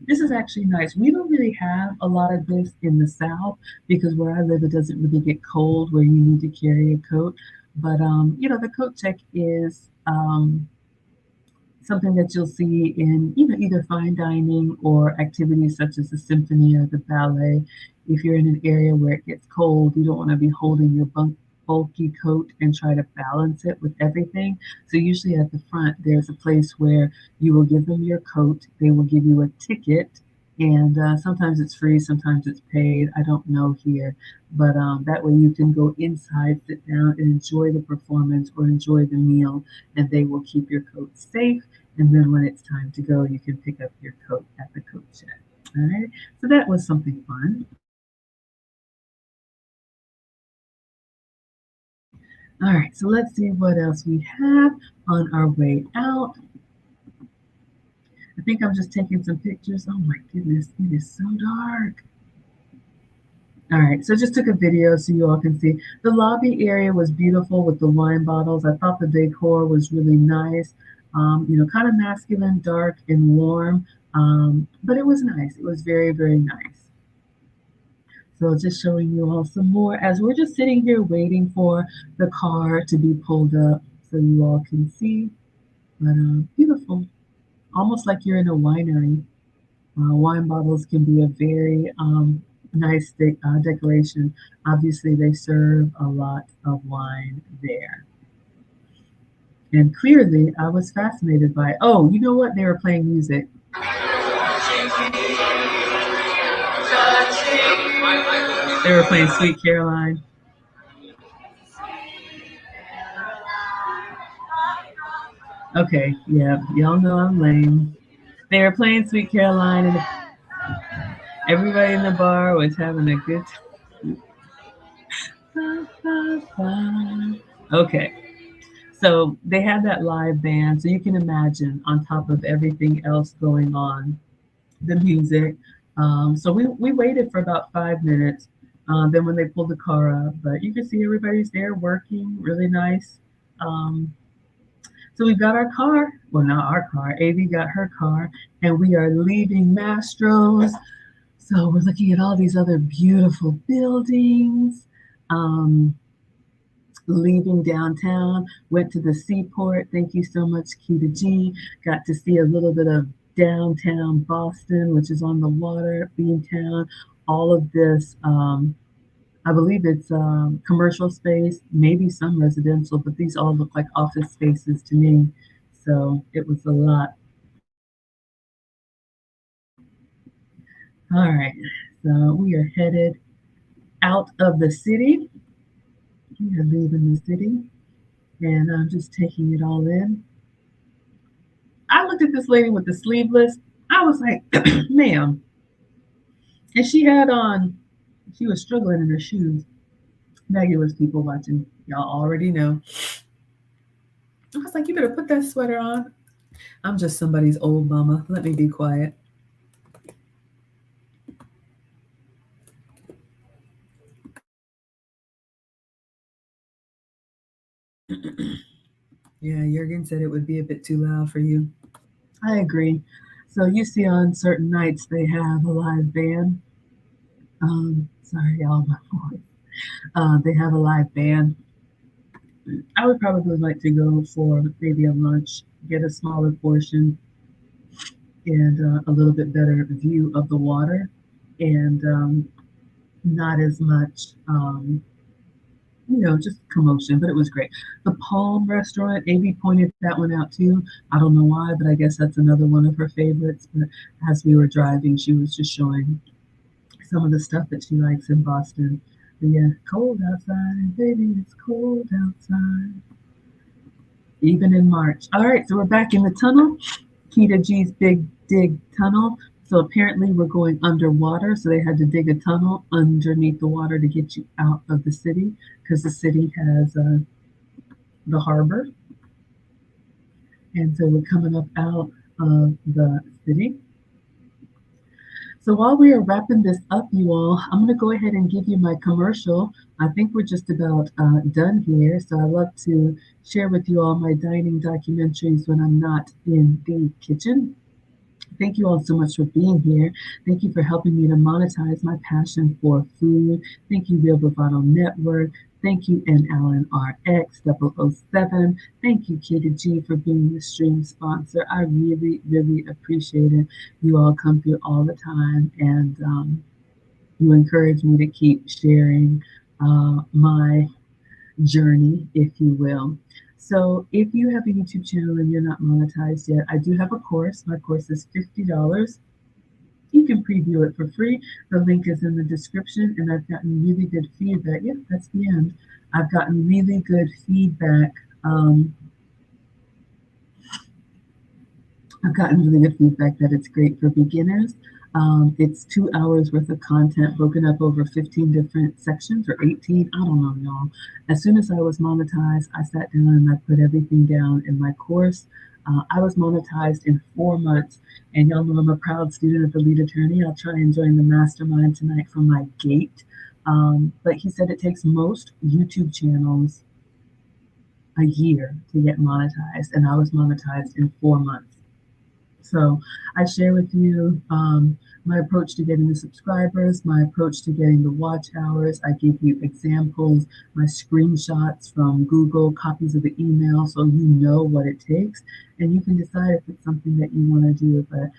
Speaker 1: this is actually nice. We don't really have a lot of this in the South because where I live, it doesn't really get cold where you need to carry a coat. But you know, the coat check is something that you'll see in either fine dining or activities such as the symphony or the ballet. If you're in an area where it gets cold, you don't want to be holding your bulky coat and try to balance it with everything. So usually at the front, there's a place where you will give them your coat. They will give you a ticket, and sometimes it's free, sometimes it's paid. I don't know here, but that way you can go inside, sit down, and enjoy the performance or enjoy the meal, and they will keep your coat safe. And then when it's time to go, you can pick up your coat at the coat check. All right, so that was something fun. All right, so let's see what else we have on our way out. I think I'm just taking some pictures. Oh my goodness, it is so dark. All right, so just took a video so you all can see. The lobby area was beautiful with the wine bottles. I thought the decor was really nice. Kind of masculine, dark, and warm, but it was nice. It was very, very nice. So just showing you all some more as we're just sitting here waiting for the car to be pulled up so you all can see. But beautiful, almost like you're in a winery. Wine bottles can be a very nice decoration. Obviously, they serve a lot of wine there. And clearly, I was fascinated by, oh, you know what? They were playing music. They were playing Sweet Caroline. Okay, yeah, y'all know I'm lame. They were playing Sweet Caroline, and everybody in the bar was having a good time. Okay, so they had that live band, so you can imagine on top of everything else going on, the music. So we waited for about 5 minutes. Then when they pulled the car up, but you can see everybody's there working, really nice. Um, so we got our car. Well, not our car. Avi got her car, and we are leaving Mastro's. So we're looking at all these other beautiful buildings. Um, Leaving downtown, went to the seaport. Thank you so much, Kita G. Got to see a little bit of downtown Boston, which is on the water, Beantown. All of this, I believe it's commercial space, maybe some residential, but these all look like office spaces to me. So it was a lot. All right, so we are headed out of the city. We are leaving the city, and I'm just taking it all in. I looked at this lady with the sleeveless. I was like, ma'am. And she had on, she was struggling in her shoes. Maggie was people watching. Y'all already know. I was like, you better put that sweater on. I'm just somebody's old mama. Let me be quiet. Yeah, Jurgen said it would be a bit too loud for you. I agree. So you see on certain nights they have a live band. Sorry, y'all, my voice. They have a live band. I would probably like to go for maybe a lunch, get a smaller portion, and a little bit better view of the water, and not as much, just commotion. But it was great. The Palm Restaurant, Amy pointed that one out too. I don't know why, but I guess that's another one of her favorites. But as we were driving, she was just showing some of the stuff that she likes in Boston. But yeah, cold outside, baby, it's cold outside. Even in March. All right, so we're back in the tunnel. Kita G's Big Dig Tunnel. So apparently we're going underwater. So they had to dig a tunnel underneath the water to get you out of the city because the city has the harbor. And so we're coming up out of the city. So while we are wrapping this up, you all, I'm going to go ahead and give you my commercial. I think we're just about done here. So I love to share with you all my dining documentaries when I'm not in the kitchen. Thank you all so much for being here. Thank you for helping me to monetize my passion for food. Thank you, Real Bravado Network. Thank you, N. Allen RX 007. Thank you, Kita G, for being the stream sponsor. I really, really appreciate it. You all come through all the time, and you encourage me to keep sharing my journey, if you will. So if you have a YouTube channel and you're not monetized yet, I do have a course. My course is $50. You can preview it for free. The link is in the description, and I've gotten really good feedback. Yep, that's the end. I've gotten really good feedback. I've gotten really good feedback that it's great for beginners. It's 2 hours worth of content broken up over 15 different sections or 18. I don't know, y'all. As soon as I was monetized, I sat down and I put everything down in my course. I was monetized in 4 months, and y'all know I'm a proud student of the lead attorney. I'll try and join the mastermind tonight from my gate. But he said it takes most YouTube channels a year to get monetized, and I was monetized in 4 months. So I share with you my approach to getting the subscribers, my approach to getting the watch hours. I give you examples, my screenshots from Google, copies of the email, so you know what it takes, and you can decide if it's something that you want to do. But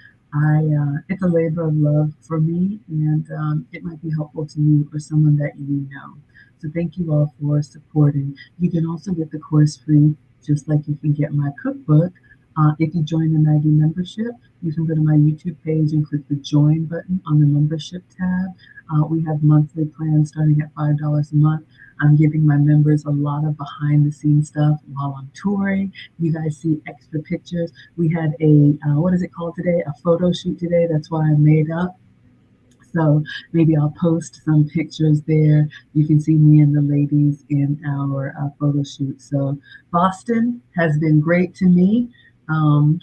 Speaker 1: it's a labor of love for me, and it might be helpful to you or someone that you know. So thank you all for supporting. You can also get the course free, just like you can get my cookbook. If you join the Maggie membership, you can go to my YouTube page and click the join button on the membership tab. We have monthly plans starting at $5 a month. I'm giving my members a lot of behind the scenes stuff while I'm touring. You guys see extra pictures. We had what is it called today? A photo shoot today. That's why I made up. So maybe I'll post some pictures there. You can see me and the ladies in our photo shoot. So Boston has been great to me. Um,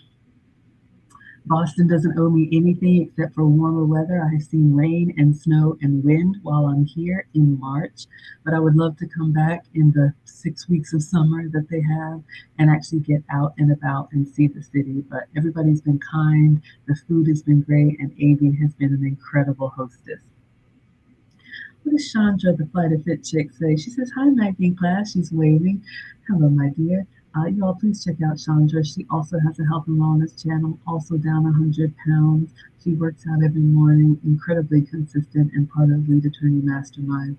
Speaker 1: Boston doesn't owe me anything except for warmer weather. I have seen rain and snow and wind while I'm here in March, but I would love to come back in the 6 weeks of summer that they have and actually get out and about and see the city. But everybody's been kind, the food has been great, and AB has been an incredible hostess. What does Chandra, the Flight of Fit chick, say? She says, "Hi, Maggie in class." She's waving. Hello, my dear. You all please check out Chandra. She also has a health and wellness channel, also down 100 pounds. She works out every morning, incredibly consistent, and part of Lead Attorney Mastermind.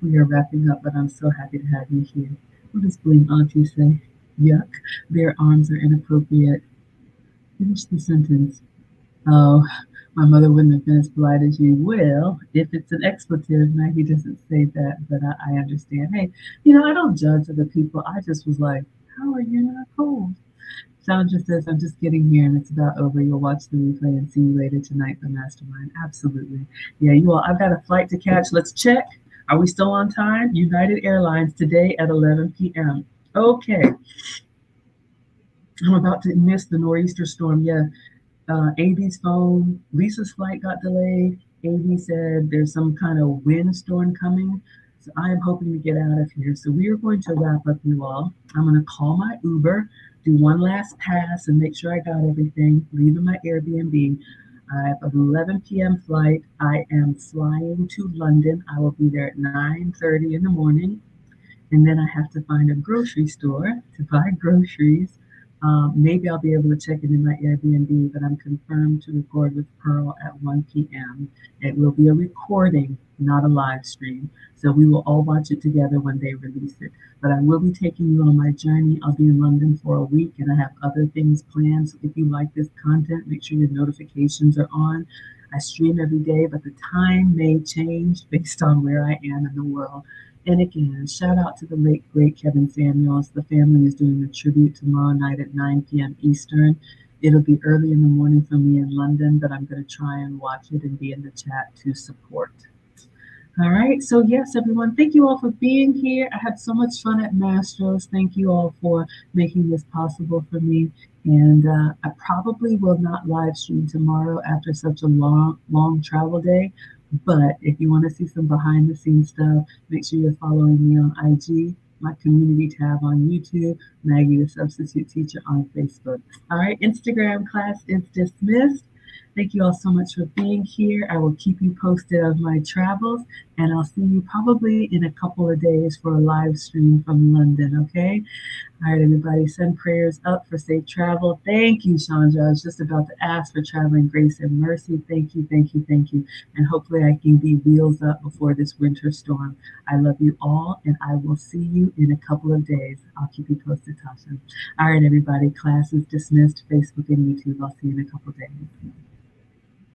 Speaker 1: We are wrapping up, but I'm so happy to have you here. What does Bling Auntie say? Yuck. Their arms are inappropriate. Finish the sentence. Oh, my mother wouldn't have been as polite as you. Well, if it's an expletive, Maggie doesn't say that, but I understand. Hey, I don't judge other people. I just was like, how are you not cold? Sandra says, I'm just getting here and it's about over. You'll watch the replay and see you later tonight for Mastermind. Absolutely. Yeah, you all, I've got a flight to catch. Let's check. Are we still on time? United Airlines today at 11 p.m. Okay. I'm about to miss the nor'easter storm. Yeah, AB's phone, Lisa's flight got delayed. AB said there's some kind of windstorm coming. So I am hoping to get out of here. So we are going to wrap up, you all. I'm going to call my Uber, do one last pass, and make sure I got everything, leaving my Airbnb. I have an 11 p.m. flight. I am flying to London. I will be there at 9:30 in the morning. And then I have to find a grocery store to buy groceries. Maybe I'll be able to check it in my Airbnb, but I'm confirmed to record with Pearl at 1 p.m. It will be a recording, not a live stream. So we will all watch it together when they release it. But I will be taking you on my journey. I'll be in London for a week and I have other things planned. So if you like this content, make sure your notifications are on. I stream every day, but the time may change based on where I am in the world. And again, shout out to the late, great Kevin Samuels. The family is doing a tribute tomorrow night at 9 p.m. Eastern. It'll be early in the morning for me in London, but I'm going to try and watch it and be in the chat to support. All right. So, yes, everyone, thank you all for being here. I had so much fun at Mastro's. Thank you all for making this possible for me. And I probably will not live stream tomorrow after such a long travel day. But if you want to see some behind the scenes stuff, make sure you're following me on IG, my community tab on YouTube, Maggie the Substitute Teacher on Facebook. All right, Instagram class is dismissed. Thank you all so much for being here. I will keep you posted of my travels, and I'll see you probably in a couple of days for a live stream from London, okay? All right, everybody, send prayers up for safe travel. Thank you, Chandra. I was just about to ask for traveling grace and mercy. Thank you, thank you, thank you. And hopefully I can be wheels up before this winter storm. I love you all, and I will see you in a couple of days. I'll keep you posted, Tasha. All right, everybody, class is dismissed. Facebook and YouTube. I'll see you in a couple of days.